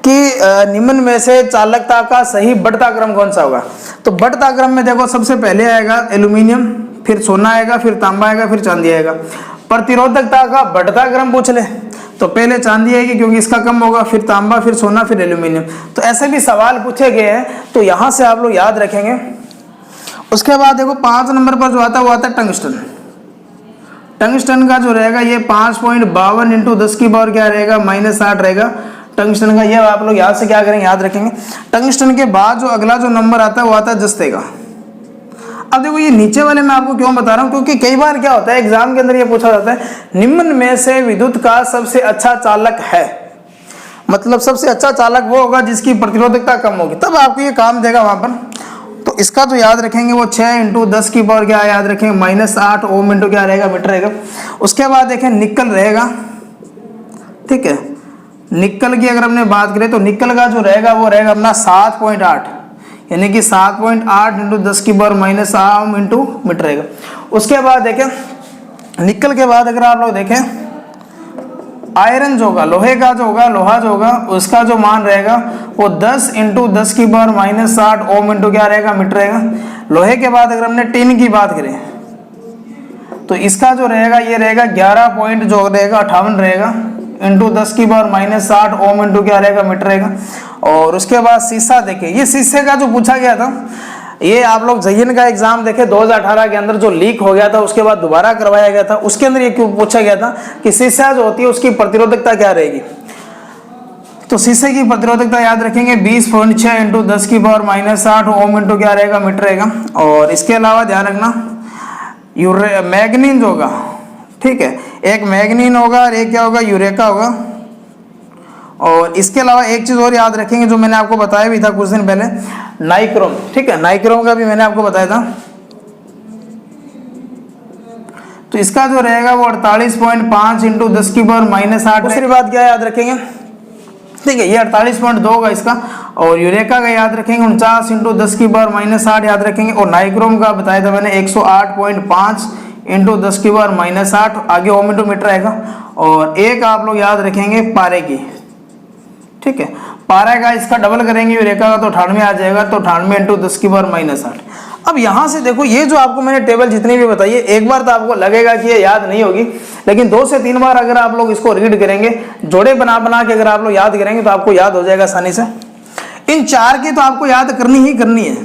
S1: कि निम्न में से चालकता का सही बढ़ता क्रम कौन सा होगा, तो बढ़ता क्रम में देखो सबसे पहले आएगा एल्यूमिनियम, फिर सोना आएगा, फिर तांबा आएगा, फिर चांदी आएगा। प्रतिरोधकता का बढ़ता क्रम पूछ ले तो पहले चांदी आएगी क्योंकि इसका कम होगा, फिर तांबा, फिर सोना, फिर एल्यूमिनियम। तो ऐसे भी सवाल पूछे गए हैं, तो यहाँ से आप लोग याद रखेंगे। उसके बाद देखो 5 नंबर पर जो आता है वो आता है टंगस्टन। टंगस्टन का जो रहेगा ये 5.52 इंटू 10 की पावर क्या रहेगा -8 रहेगा टंगस्टन का। ये आप लोग यहाँ से क्या करेंगे, याद रखेंगे। टंगस्टन के बाद जो अगला जो नंबर आता है वो आता है जस्ते का। अब देखो ये नीचे वाले मैं आपको क्यों बता रहा हूँ, क्योंकि कई बार क्या होता है एग्जाम के अंदर ये पूछा जाता है निम्न में से विद्युत का सबसे अच्छा चालक है, मतलब सबसे अच्छा चालक वो होगा जिसकी प्रतिरोधकता कम होगी, तब आपको ये काम देगा वहां पर। तो इसका जो याद रखेंगे वो 6 इंटू 10 की पावर क्या याद रखेंगे -8 ओम इंटू क्या रहेगा मीटर रहेगा। उसके बाद देखें निकल रहेगा, ठीक है। निकल की अगर हमने बात करें तो निकल का जो रहेगा वो रहेगा अपना 7.8, यानी कि 7.8 इंटू 10 की पावर -8 इंटू मीटर रहेगा। उसके बाद देखें निकल के बाद अगर आप लोग देखें आयरन जो होगा, लोहे का जो होगा, लोहा जो होगा, उसका जो मान रहेगा वो 10 इंटू 10 की पावर -8 ओम इंटू क्या रहेगा मीटर रहेगा। लोहे के बाद अगर हमने टिन की बात करें तो इसका जो रहेगा ये रहेगा 11 पॉइंट जो रहेगा 58 रहेगा इंटू 10 की पावर -8 ओम इंटू क्या रहेगा मीटर रहेगा। और उसके बाद शीशा देखें, ये शीशे का जो पूछा गया था ये आप लोग जयन का एग्जाम देखे 2018 के अंदर जो लीक हो गया था, उसके बाद दोबारा करवाया गया था, उसके अंदर ये क्यों पूछा गया था कि शीशा जो होती है उसकी प्रतिरोधकता क्या रहेगी। तो शीशे की प्रतिरोधकता याद रखेंगे 20.6 इंटू 10 की पावर -8 ओम इंटू क्या रहेगा, मीटर रहेगा। और इसके अलावा ध्यान रखना मैग्नीन होगा, ठीक है, एक मैग्नीन होगा और एक क्या होगा, यूरेका होगा। और इसके अलावा एक चीज और याद रखेंगे जो मैंने आपको बताया भी था कुछ दिन पहले, नाइक्रोम, ठीक है, नाइक्रोम का भी मैंने आपको बताया था। तो इसका जो रहेगा वो 48.5 इंटू 10 की पावर -8। दूसरी बात क्या याद रखेंगे, ठीक है, ये 48.2 होगा इसका। और यूरेका का याद रखेंगे 49 इंटू 10 की पावर -8 याद रखेंगे। और नाइक्रोम का बताया था मैंने 108.5 इंटू 10 की पावर -8, आगे ओम इंटू मीटर आएगा। और एक आप लोग याद रखेंगे पारे की, ठीक है, पारा का इसका डबल करेंगे यूरेका का तो 98 आ जाएगा, तो 98 इंटू 10 की पावर -8। अब यहां से देखो ये जो आपको मैंने टेबल जितनी भी बताई है, एक बार तो आपको लगेगा कि ये याद नहीं होगी, लेकिन 2 से 3 बार अगर आप लोग इसको रीड करेंगे, जोड़े बना बना के अगर आप लोग याद करेंगे तो आपको याद हो जाएगा आसानी से। इन 4 की तो आपको याद करनी ही करनी है।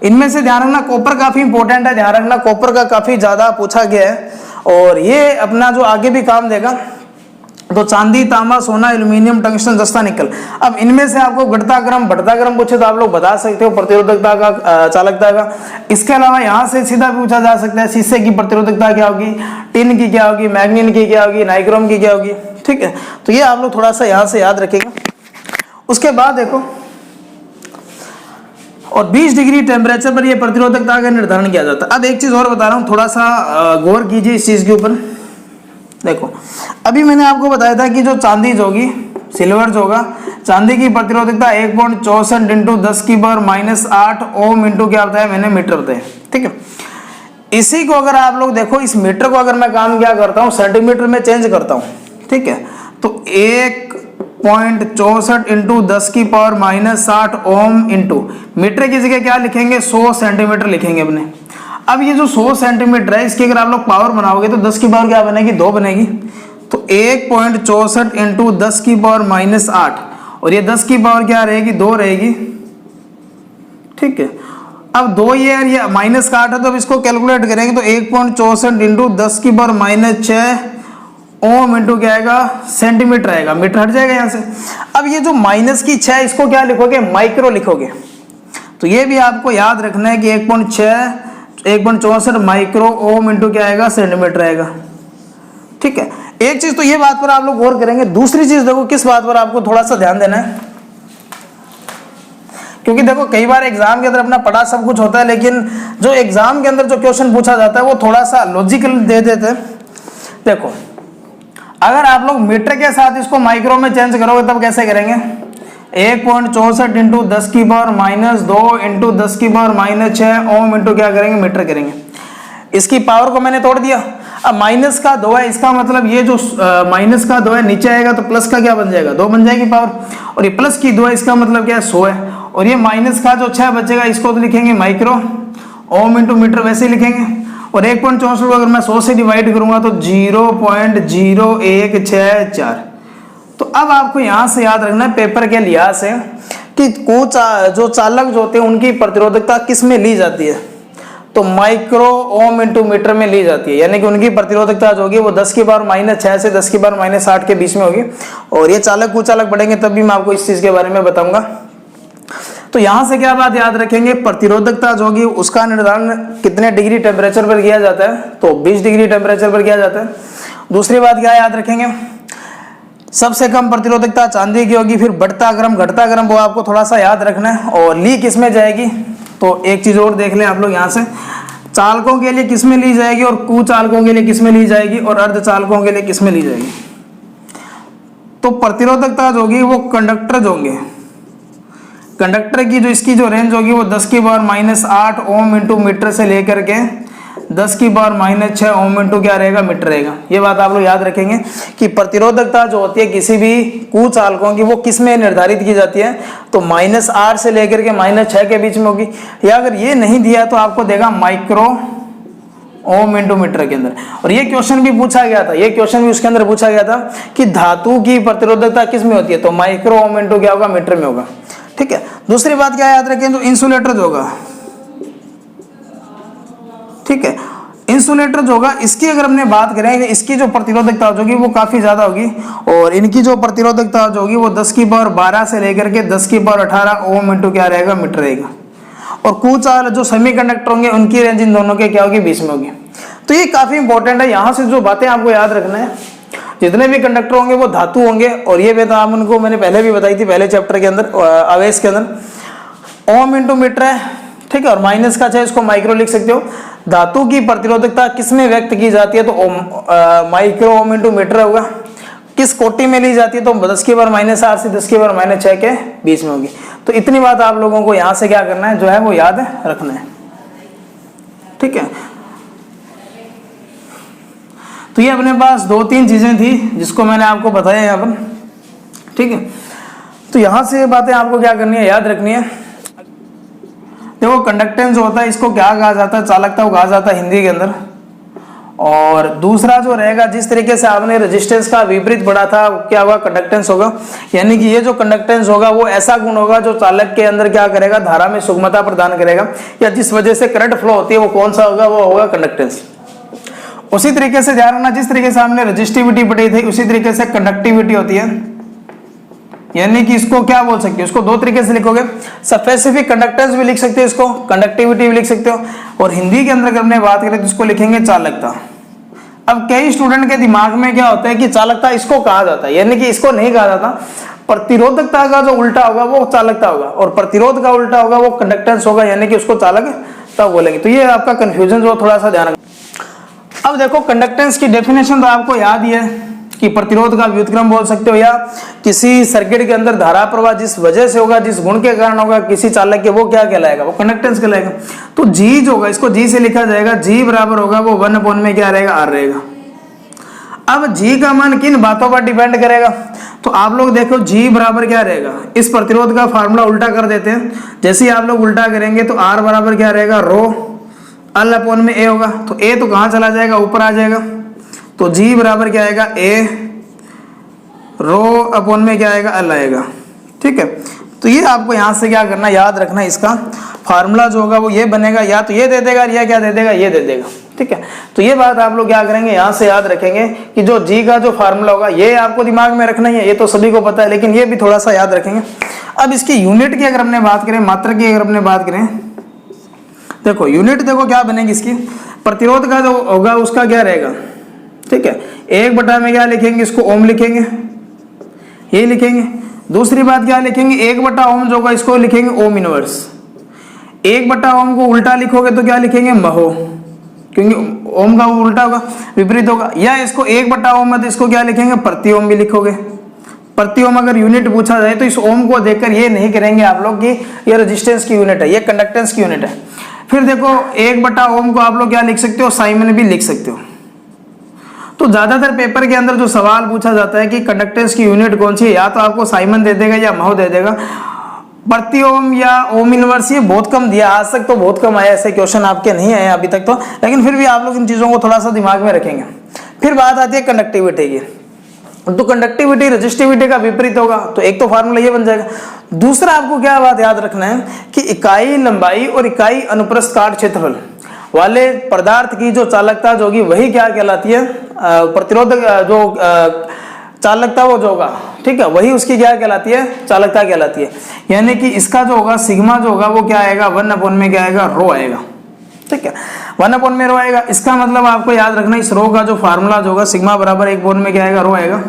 S1: इनमें से ध्यान रखना कॉपर काफी इंपॉर्टेंट है, ध्यान रखना कॉपर का काफी ज्यादा पूछा गया है और ये अपना जो आगे भी काम देगा। तो चांदी, तांबा, सोना, एल्यूमिनियम, टंगस्टन, जस्ता, निकल। अब इनमें से आपको घटता क्रम बढ़ता क्रम पूछे तो आप लोग बता सकते हो प्रतिरोधकता का, चालकता का। इसके अलावा यहाँ से सीधा पूछा जा सकता है शीशे की प्रतिरोधकता क्या होगी, टिन की क्या होगी, मैग्नीन की क्या होगी, नाइक्रोम की क्या होगी, ठीक है। तो ये आप लोग थोड़ा सा यहाँ से याद रखेगा। उसके बाद देखो, और 20 डिग्री टेम्परेचर पर यह प्रतिरोधकता का निर्धारण किया जाता है। अब एक चीज और बता रहा हूँ, थोड़ा सा गौर कीजिए इस चीज के ऊपर। देखो अभी मैंने आपको बताया था कि जो चांदी होगी, सिल्वर जो होगा, चांदी की प्रतिरोधकता 1.64 इंटू 10 की पावर -8 ओम इंटू क्या बताया मैंने, मीटर बताया, ठीक है। इसी को अगर आप लोग देखो, इस मीटर को अगर मैं काम क्या करता हूँ, सेंटीमीटर में चेंज करता हूँ, ठीक है, तो 1.64 इंटू 10 की पावर -8 ओम इंटू मीटर की जगह क्या लिखेंगे, 100 सेंटीमीटर लिखेंगे अपने। अब ये जो 100 सेंटीमीटर है, इसकी अगर आप लोग पावर बनाओगे तो 10 की पावर क्या बनेगी, 2 बनेगी। तो 1.64 इंटू 10 की पावर -8 और ये 10 की पावर क्या रहेगी, 2 रहेगी, ठीक है। अब 2 ये माइनस का 8 है, तो अब इसको कैलकुलेट करेंगे तो 1.64 इंटू 10 की पावर -6 ओम इंटू क्या आएगा, सेंटीमीटर आएगा, मीटर हट जाएगा यहाँ से। अब ये जो माइनस की 6 इसको क्या लिखोगे, माइक्रो लिखोगे। तो ये भी आपको याद रखना है कि 1.64 माइक्रो ओम इंटू क्या आएगा, सेंटीमीटर आएगा, ठीक है। एक चीज तो ये बात पर आप लोग गौर करेंगे। दूसरी चीज देखो, किस बात पर आपको थोड़ा सा ध्यान देना है, क्योंकि देखो कई बार एग्जाम के अंदर अपना पढ़ा सब कुछ होता है, लेकिन जो एग्जाम के अंदर जो क्वेश्चन पूछा जाता है वो थोड़ा सा लॉजिकल दे देते हैं। देखो अगर आप लोग मीटर के साथ इसको माइक्रो में चेंज करोगे तब कैसे करेंगे, 1.64 इंटू 10 की पावर -2 इंटू 10 की पावर -6 ओम इंटू क्या करेंगे, मीटर करेंगे। इसकी पावर को मैंने तोड़ दिया। अब माइनस का 2 है, इसका मतलब ये जो माइनस का 2 है नीचे आएगा तो प्लस का क्या बन जाएगा, 2 बन जाएगी पावर। और ये प्लस की 2 है, इसका मतलब क्या है, 100 है। और ये माइनस का जो 6 बचेगा इसको तो लिखेंगे माइक्रो, ओम इंटू मीटर वैसे ही लिखेंगे। और 1.64 को अगर मैं 100 से डिवाइड करूंगा तो 0.0164। तो अब आपको यहां से याद रखना है पेपर के लिहाज से कि कुछ जो चालक जो होते हैं उनकी प्रतिरोधकता किस में ली जाती है, तो माइक्रो ओम इंटू मीटर में ली जाती है। यानी कि उनकी प्रतिरोधकता जो होगी वो 10 की पावर -6 से 10 की पावर -8 के बीच में होगी। और ये चालक कुचालक बढ़ेंगे तब भी मैं आपको इस चीज के बारे में बताऊंगा। तो यहां से क्या बात याद रखेंगे, प्रतिरोधकता जो होगी उसका निर्धारण कितने डिग्री टेम्परेचर पर किया जाता है, तो 20 डिग्री टेम्परेचर पर किया जाता है। दूसरी बात क्या याद रखेंगे, सबसे कम प्रतिरोधकता चांदी की होगी। फिर बढ़ता क्रम घटता क्रम वो आपको थोड़ा सा याद रखना है। और ली किस में जाएगी, तो एक चीज और देख लें आप लोग यहाँ से, चालकों के लिए किस में ली जाएगी और कुचालकों के लिए किस में ली जाएगी और अर्धचालकों के लिए किस में ली जाएगी। तो प्रतिरोधकता जो होगी वो कंडक्टर जो होंगे, कंडक्टर की जो इसकी जो रेंज होगी वो 10 की पावर -8 ओम इंटू मीटर से लेकर के 10 की पावर -6 ओम इंटू क्या रहेगा, मीटर रहेगा। ये बात आप लोग याद रखेंगे कि प्रतिरोधकता जो होती है किसी भी कुचालकों की वो किस में निर्धारित की जाती है, तो -8 से लेकर के -6 के बीच में होगी। या अगर ये नहीं दिया तो आपको देगा माइक्रो ओम इंटू मीटर के अंदर। और ये क्वेश्चन भी पूछा गया था, ये क्वेश्चन भी उसके अंदर पूछा गया था कि धातु की प्रतिरोधकता किस में होती है, तो माइक्रो ओम इंटू क्या होगा, मीटर में होगा, ठीक है। दूसरी बात क्या याद रखें, तो इंसुलेटर जो होगा, ठीक है। इंसुलेटर जो होगा इसकी अगर हमने बात करें, इसकी जो प्रतिरोधकता होगी वो काफी ज्यादा होगी, और इनकी जो प्रतिरोधकता होगी वो 10 की पावर 12 से लेकर के 10 की पावर 18 ओम इंटू क्या रहेगा, मीटर रहेगा। और कुछ जो सेमीकंडक्टर होंगे उनकी रेंज इन दोनों के क्या होगी, बीच में होगी। तो ये काफी इंपॉर्टेंट है, यहाँ से जो बातें आपको याद रखना है, जितने भी कंडक्टर होंगे वो धातु होंगे, और ये बात आप उनको मैंने पहले भी बताई थी, पहले चैप्टर के अंदर आवेश के अंदर। ओम इंटू मीटर है, ठीक है, और माइनस का चाहे इसको माइक्रो लिख सकते हो। धातु की प्रतिरोधकता किस में व्यक्त की जाती है, तो ओम माइक्रो ओम इंटू मीटर होगा। किस कोटि में ली जाती है, तो 10 की पावर -8 से 10 की पावर -6 के बीच में होगी। तो इतनी बात आप लोगों को यहां से क्या करना है, जो है वो याद रखना है, ठीक है। तो ये अपने पास 2-3 चीजें थी जिसको मैंने आपको बताया यहाँ पर, ठीक है। तो यहां से बातें आपको क्या करनी है, याद रखनी है। देखो कंडक्टेंस जो होता है इसको क्या कहा जाता है, चालकता को कहा जाता है हिंदी के अंदर। और दूसरा जो रहेगा, जिस तरीके से आपने रेजिस्टेंस का विपरीत पढ़ा था, क्या होगा, कंडक्टेंस होगा। यानी कि ये जो कंडक्टेंस होगा वो ऐसा गुण होगा जो चालक के अंदर क्या करेगा, धारा में सुगमता प्रदान करेगा, या जिस वजह से करंट फ्लो होती है वो कौन सा होगा, वो होगा कंडक्टेंस। उसी तरीके से ध्यान रखना, जिस तरीके से हमने रेजिस्टिविटी पढ़ी थी उसी तरीके से कंडक्टिविटी होती है। यानी कि इसको क्या बोल सकते हो, इसको दो तरीके से लिखोगे, स्पेसिफिक कंडक्टेंस भी लिख सकते हो, इसको कंडक्टिविटी भी लिख सकते हो, और हिंदी के अंदर अगर हमने बात करें तो इसको लिखेंगे चालकता। अब कई स्टूडेंट के दिमाग में क्या होता है कि चालकता इसको कहा जाता है, यानी कि इसको नहीं कहा जाता। प्रतिरोधकता का जो उल्टा होगा वो चालकता होगा, और प्रतिरोध का उल्टा होगा वो कंडक्टेंस होगा, यानी कि उसको चालकता बोलेंगे। तो ये आपका कंफ्यूजन जो थोड़ा सा ध्यान रखना। अब देखो कंडक्टेंस की डेफिनेशन तो आपको याद ही है कि प्रतिरोध का व्युत्क्रम बोल सकते हो, या किसी सर्किट के अंदर धारा प्रवाह जिस वजह से होगा, जिस गुण के कारण होगा किसी चालक के, वो क्या कहलाएगा, वो कंडक्टेंस कहलाएगा। तो जी जो होगा इसको जी से लिखा जाएगा, जी बराबर होगा वो 1 में क्या रहेगा, आर रहेगा। अब जी का मान किन बातों पर डिपेंड करेगा, तो आप लोग देखो जी बराबर क्या रहेगा, इस प्रतिरोध का फार्मूला उल्टा कर देते हैं। जैसे ही आप लोग उल्टा करेंगे तो आर बराबर क्या रहेगा, रो अल अपॉन में ए होगा। तो ए तो कहां चला जाएगा, ऊपर आ जाएगा। तो जी बराबर क्या आएगा, ए रो अपॉन में क्या आएगा, एल आएगा, ठीक है। तो ये आपको यहां से क्या करना, याद रखना, इसका फार्मूला जो होगा वो ये बनेगा, या तो ये दे देगा या क्या दे देगा, ये दे देगा, ठीक है। तो ये बात आप लोग क्या करेंगे, यहां से याद रखेंगे कि जो जी का जो फार्मूला होगा ये आपको दिमाग में रखना ही है, ये तो सभी को पता है, लेकिन ये भी थोड़ा सा याद रखेंगे। अब इसकी यूनिट की अगर हमने बात करें, मात्रा की अगर हमने बात करें, देखो यूनिट देखो क्या बनेगी इसकी, प्रतिरोध का जो होगा उसका क्या रहेगा, ठीक है। 1 में क्या लिखेंगे, इसको ओम लिखेंगे, ये लिखेंगे। दूसरी बात क्या लिखेंगे, 1 ओम जो होगा इसको लिखेंगे ओम इनवर्स। 1 ओम को उल्टा लिखोगे तो क्या लिखेंगे, महो, क्योंकि ओम का उल्टा होगा, विपरीत होगा। या इसको 1 ओम है तो इसको क्या लिखेंगे, प्रति ओम भी लिखोगे। प्रति ओम अगर यूनिट पूछा जाए तो इस ओम को देखकर ये नहीं करेंगे आप लोग कि ये रेजिस्टेंस की यूनिट है, ये कंडक्टेंस की यूनिट है। फिर देखो 1 ओम को आप लोग क्या लिख सकते हो, साइमन भी लिख सकते हो। तो ज्यादातर पेपर के अंदर जो सवाल पूछा जाता है कि कंडक्टेंस की यूनिट कौन सी है, या तो आपको साइमन दे देगा या महो दे देगा। प्रति ओम या ओम इनवर्स ये बहुत कम दिया, आज तक तो बहुत कम आया, ऐसे क्वेश्चन आपके नहीं आए अभी तक तो, लेकिन फिर भी आप लोग इन चीजों को थोड़ा सा दिमाग में रखेंगे। फिर बात आती है कंडक्टिविटी की, तो कंडक्टिविटी रेजिस्टिविटी का विपरीत होगा, तो एक तो फार्मूला ये बन जाएगा। दूसरा आपको क्या बात याद रखना है कि इकाई लंबाई और इकाई अनुप्रस्थ काट क्षेत्रफल वाले पदार्थ की जो चालकता जो होगी वही क्या कहलाती है, प्रतिरोध जो चालकता वो जो होगा, ठीक है, वही उसकी क्या कहलाती है, चालकता कहलाती है। यानी कि इसका जो होगा सिग्मा जो होगा वो क्या आएगा, 1 में क्या आएगा, रो आएगा, ठीक है, 1 में रो आएगा। इसका मतलब आपको याद रखना, इस रो का जो फार्मूला जो होगा सिग्मा बराबर 1 में क्या आएगा, रो आएगा।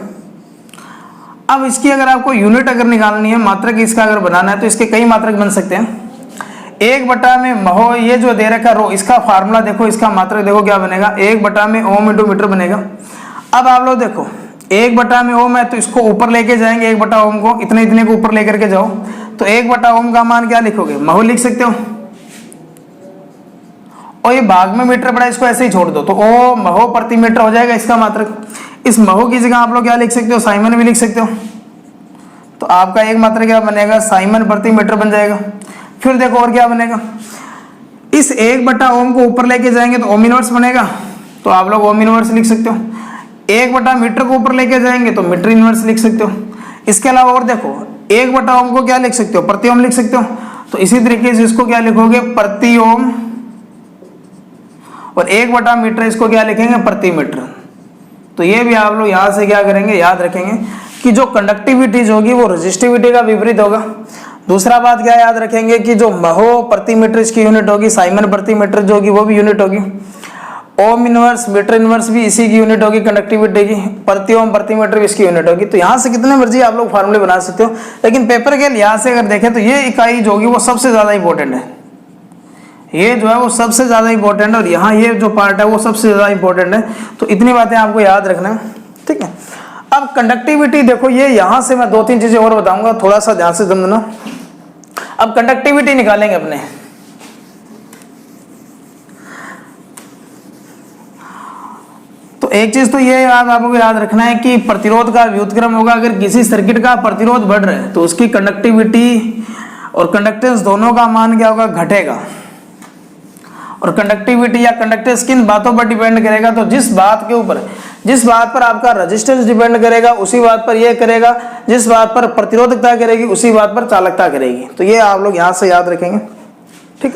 S1: अब इसकी अगर आपको यूनिट अगर निकालनी है, मात्रक इसका अगर बनाना है तो इसके कई मात्रक बन सकते हैं। 1 में महो, ये जो दे रखा रो, इसका फार्मूला देखो, इसका मात्रक देखो क्या बनेगा, 1 में ओम इंटू मीटर बनेगा। अब आप लोग देखो 1 में ओम है तो इसको ऊपर लेके जाएंगे, 1 ओम को इतने को ऊपर लेकर के जाओ, तो 1 ओम का मान क्या लिखोगे, महो लिख सकते हो। और ये भाग में मीटर पड़ा, इसको ऐसे ही छोड़ दो, तो ओ महो प्रति मीटर हो जाएगा इसका मात्रक। इस महो की जगह आप लोग क्या लिख सकते हो, साइमन भी लिख सकते हो। तो आपका एक मात्रक क्या बनेगा, साइमन प्रति मीटर बन जाएगा। फिर देखो और क्या बनेगा, इस 1 ओम को ऊपर लेके जाएंगे तो ओम इनवर्स बनेगा, तो आप लोग ओम इनवर्स लिख सकते हो। 1 मीटर को ऊपर लेके जाएंगे तो मीटर इनवर्स लिख सकते हो। इसके अलावा और देखो 1 ओम को क्या लिख सकते हो, प्रति ओम लिख सकते हो। तो इसी तरीके से इसको क्या लिखोगे, प्रति ओम और 1/मीटर इसको क्या लिखेंगे, प्रति मीटर। तो ये भी आप लोग यहाँ से क्या करेंगे, याद रखेंगे कि जो कंडक्टिविटी होगी वो रेजिस्टिविटी का विपरीत होगा। दूसरा बात क्या याद रखेंगे कि जो महो प्रति मीटर इसकी यूनिट होगी, साइमन प्रति मीटर जो होगी वो भी यूनिट होगी, ओम इनवर्स मीटर इनवर्स भी इसी की यूनिट होगी कंडक्टिविटी की, प्रति ओम प्रति मीटर भी इसकी यूनिट होगी। तो यहाँ से कितने मर्जी आप लोग फार्मूले बना सकते हो, लेकिन पेपर के लिहाज से अगर देखें तो ये इकाई जो होगी वो सबसे ज़्यादा इंपॉर्टेंट है। ये जो है वो सबसे ज़्यादा इंपॉर्टेंट है और यहाँ ये जो पार्ट है वो सबसे ज़्यादा इंपॉर्टेंट है। तो इतनी बातें आपको याद रखना है, ठीक है। अब कंडक्टिविटी देखो, ये यहाँ से मैं 2-3 चीज़ें और बताऊंगा, थोड़ा सा ध्यान से समझना। अब कंडक्टिविटी निकालेंगे अपने, तो एक चीज तो ये आपको याद रखना है कि प्रतिरोध का व्युत्क्रम होगा। अगर किसी सर्किट का प्रतिरोध बढ़ रहा है तो उसकी कंडक्टिविटी और कंडक्टेंस दोनों का मान क्या होगा, घटेगा। और कंडक्टिविटी या कंडक्टेंस किन बातों पर डिपेंड करेगा, तो जिस बात के ऊपर, जिस बात पर आपका रेजिस्टेंस डिपेंड करेगा उसी बात पर यह करेगा, जिस बात पर प्रतिरोधकता करेगी उसी बात पर चालकता करेगी। तो ये आप लोग यहां से याद रखेंगे, ठीक।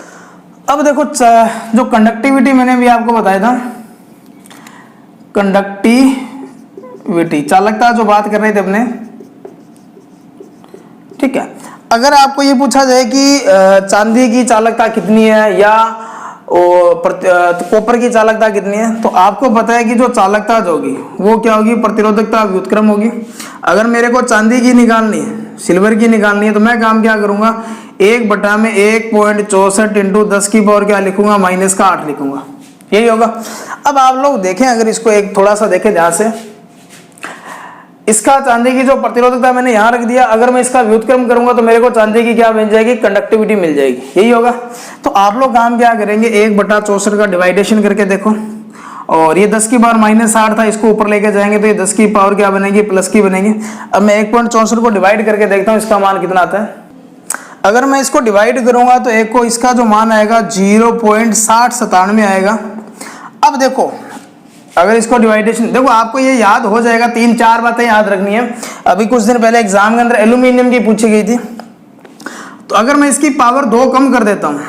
S1: अब देखो जो कंडक्टिविटी मैंने भी आपको बताया था, कंडक्टिविटी चालकता जो बात कर रहे थे अपने, ठीक है। अगर आपको ये पूछा जाए कि चांदी की चालकता कितनी है या कॉपर की चालकता कितनी है, तो आपको पता है कि जो चालकता जो होगी वो क्या होगी, प्रतिरोधकता व्युत्क्रम होगी। अगर मेरे को चांदी की निकालनी है, सिल्वर की निकालनी है, तो मैं काम क्या करूंगा, 1/1.64 इंटू 10 की पावर क्या लिखूंगा, -8 लिखूंगा, यही होगा। अब आप लोग देखें, अगर इसको एक थोड़ा सा देखें ध्यान से, इसका चांदी की जो प्रतिरोधकता मैंने यहाँ रख दिया, अगर मैं इसका व्युत्क्रम करूंगा तो मेरे को चांदी की क्या मिल जाएगी, कंडक्टिविटी मिल जाएगी, यही होगा। तो आप लोग काम क्या करेंगे, 1/64 का डिवाइडेशन करके देखो, और ये 10 की पावर -8 था, इसको ऊपर लेके जाएंगे तो ये 10 की पावर क्या बनेगी, प्लस की बनेगी। अब मैं 1.64 को डिवाइड करके देखता हूँ इसका मान कितना आता है। अगर मैं इसको डिवाइड करूंगा तो एक को इसका जो मान आएगा 0.6097 आएगा। अब देखो, अगर इसको डिवाइडेशन देखो, आपको ये याद हो जाएगा, 3-4 बातें याद रखनी है। अभी कुछ दिन पहले एग्जाम के अंदर एल्यूमिनियम की पूछी गई थी, तो अगर मैं इसकी पावर 2 कम कर देता हूँ,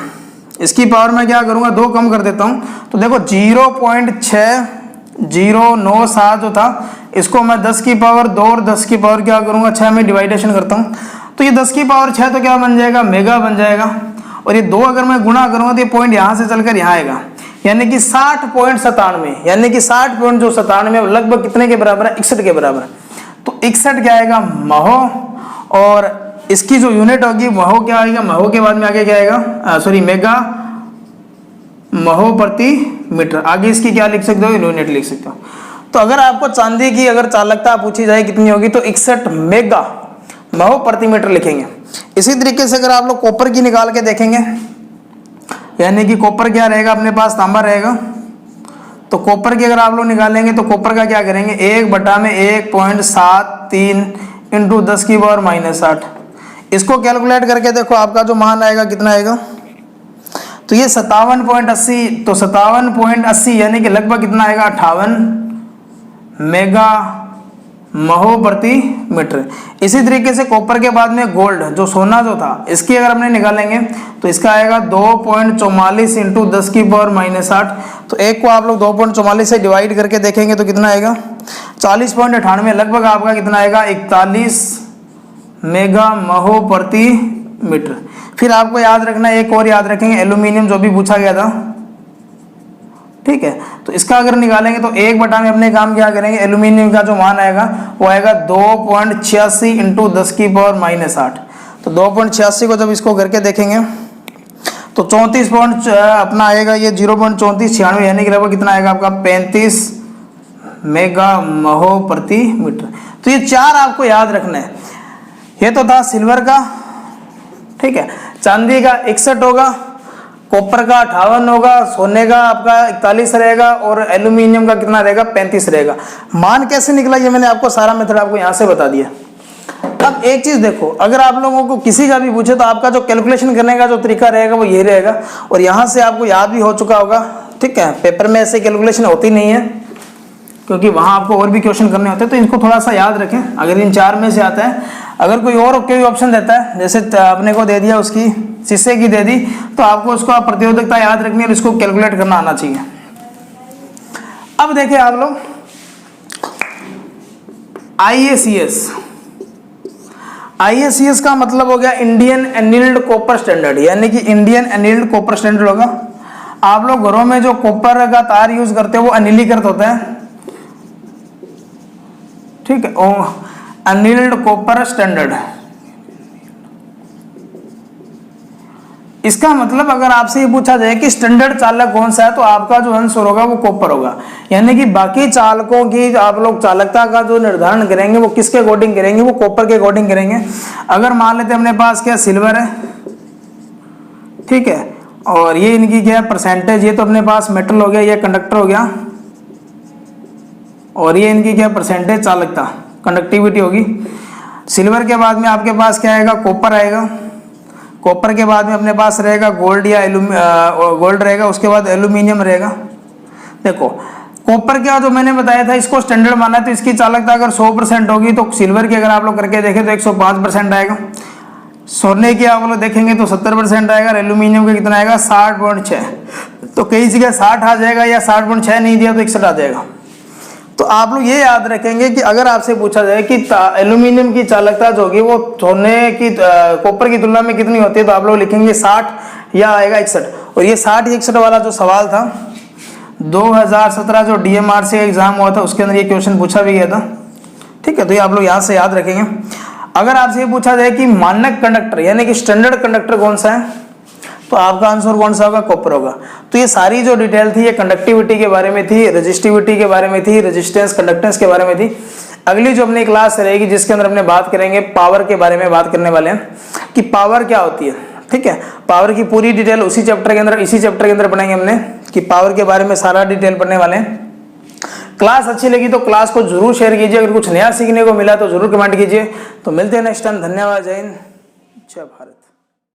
S1: इसकी पावर मैं क्या करूँगा, 2 कम कर देता हूँ, तो देखो 0.6097 जो था, इसको मैं 10 की पावर 2 और 10 की पावर क्या करूँगा, 6 में डिवाइडेशन करता हूँ, तो ये 10 की पावर 6 तो क्या बन जाएगा, मेगा बन जाएगा। और ये 2 अगर मैं गुणा करूँगा तो ये पॉइंट यहाँ से चलकर यहाँ आएगा, यानी कि 60.97, यानी कि 60.97 लगभग कितने के बराबर है, 61 के बराबर। तो 61 क्या आएगा, महो, और इसकी जो यूनिट होगी महो क्या आएगा, महो के बाद में आगे क्या आएगा, मेगा महो प्रति मीटर। आगे इसकी क्या लिख सकते हो, यूनिट लिख सकते हो। तो अगर आपको चांदी की अगर चालकता पूछी जाए कितनी होगी, तो 61 मेगा महो प्रति मीटर लिखेंगे। इसी तरीके से अगर आप लोग कॉपर की निकाल के देखेंगे, यानी कि कॉपर क्या रहेगा अपने पास, तांबा रहेगा, तो कॉपर की अगर आप लोग निकालेंगे तो कॉपर का क्या करेंगे, 1/1.73 इंटू 10 की पावर -8। इसको कैलकुलेट करके देखो, आपका जो मान आएगा कितना आएगा, तो ये 57.80, तो 57.80 यानी कि लगभग कितना आएगा, 58 मेगा महो प्रति मीटर। इसी तरीके से कॉपर के बाद में गोल्ड, जो सोना जो था, इसकी अगर हमने निकालेंगे तो इसका आएगा 2.44 इंटू 10 की पावर -8। तो एक को आप लोग 2.44 से डिवाइड करके देखेंगे तो कितना आएगा, 40.98, लगभग आपका कितना आएगा, 41 मेगा महो प्रति मीटर। फिर आपको याद रखना, एक और याद रखेंगे, एल्यूमिनियम जो भी पूछा गया था, ठीक है। तो इसका अगर निकालेंगे तो 1/, में अपने काम क्या करेंगे, एल्यूमिनियम का जो मान आएगा वो आएगा 2.86 इंटू 10 की पावर -8। तो 2.86 को जब इसको करके देखेंगे तो 34 अपना आएगा, ये 0.3496, यानी कि लगभग कितना आएगा आपका, 35 मेगा महो प्रति मीटर। तो ये 4 आपको याद रखना है। ये तो था सिल्वर का, ठीक है। चांदी का 61 होगा, कॉपर का 58 होगा, सोने का आपका 41 रहेगा, और एल्यूमिनियम का कितना रहेगा, 35 रहेगा। मान कैसे निकला ये मैंने आपको सारा मेथड आपको यहाँ से बता दिया। अब एक चीज देखो, अगर आप लोगों को किसी का भी पूछे तो आपका जो कैलकुलेशन करने का जो तरीका रहेगा वो ये रहेगा, और यहाँ से आपको याद भी हो चुका होगा, ठीक है। पेपर में ऐसे कैलकुलेशन होती नहीं है, क्योंकि वहाँ आपको और भी क्वेश्चन करने होते हैं, तो इनको थोड़ा सा याद रखें। अगर इन 4 में से आता है, अगर कोई और कोई ऑप्शन देता है, जैसे अपने को दे दिया उसकी शीशे की दे दी, तो आपको उसका प्रतिरोधकता याद रखनी है और इसको कैलकुलेट करना आना चाहिए। अब देखिए आप लोग IACS का मतलब हो गया इंडियन एनील्ड कॉपर स्टैंडर्ड, यानी कि इंडियन एनील्ड कॉपर स्टैंडर्ड होगा। आप लोग घरों में जो कॉपर का तार यूज करते हैं वो अनिलीकृत होता है, ठीक है, एनील्ड कॉपर स्टैंडर्ड। इसका मतलब अगर आपसे ये पूछा जाए कि स्टैंडर्ड चालक कौन सा है, तो आपका जो आंसर होगा वो कॉपर होगा। यानी कि बाकी चालकों की आप लोग चालकता का जो निर्धारण करेंगे वो किसके अकॉर्डिंग करेंगे, वो कॉपर के अकॉर्डिंग करेंगे। अगर मान लेते अपने पास क्या सिल्वर है, ठीक है, और ये इनकी क्या परसेंटेज, ये तो अपने पास मेटल हो गया, ये कंडक्टर हो गया, और ये इनकी क्या परसेंटेज चालकता कंडक्टिविटी होगी। सिल्वर के बाद में आपके पास क्या आएगा, कॉपर आएगा। कॉपर के बाद में अपने पास रहेगा गोल्ड या गोल्ड रहेगा, उसके बाद एल्यूमिनियम रहेगा। देखो कॉपर क्या जो मैंने बताया था, इसको स्टैंडर्ड माना, तो इसकी चालकता अगर 100% होगी, तो सिल्वर की अगर आप लोग करके देखें तो 105% आएगा। सोने की आप लोग देखेंगे तो 70% आएगा। एल्यूमिनियम का कितना आएगा, 60.6। तो कई जगह 60 आ जाएगा, या 60.6 नहीं दिया तो 61 आ जाएगा। तो आप लोग ये याद रखेंगे कि अगर आपसे पूछा जाए कि एल्यूमिनियम की चालकता जो होगी वो सोने की कॉपर की तुलना में कितनी होती है, तो आप लोग लिखेंगे 60 या आएगा 61। और ये 60 61 वाला जो सवाल था 2017 जो DMRC का एग्जाम हुआ था उसके अंदर ये क्वेश्चन पूछा भी गया था, ठीक है। तो ये आप लोग यहाँ से याद रखेंगे। अगर आपसे ये पूछा जाए कि मानक कंडक्टर यानी कि स्टैंडर्ड कंडक्टर कौन सा है, तो आपका आंसर कौन सा होगा, कॉपर होगा। तो ये सारी जो डिटेल थी ये कंडक्टिविटी के बारे में थी, रेजिस्टिविटी के बारे में थी, रेजिस्टेंस कंडक्टेंस के बारे में थी। अगली जो अपनी क्लास रहेगी जिसके अंदर अपने बात करेंगे पावर के बारे में बात करने वाले हैं कि पावर क्या होती है, ठीक है। पावर की पूरी डिटेल उसी चैप्टर के अंदर, इसी चैप्टर के अंदर पढ़ेंगे हमने कि पावर के बारे में सारा डिटेल पढ़ने वाले हैं। क्लास अच्छी लगी तो क्लास को जरूर शेयर कीजिए, अगर कुछ नया सीखने को मिला तो जरूर कमेंट कीजिए। तो मिलते हैं नेक्स्ट टाइम। धन्यवाद, जय हिंद, जय भारत।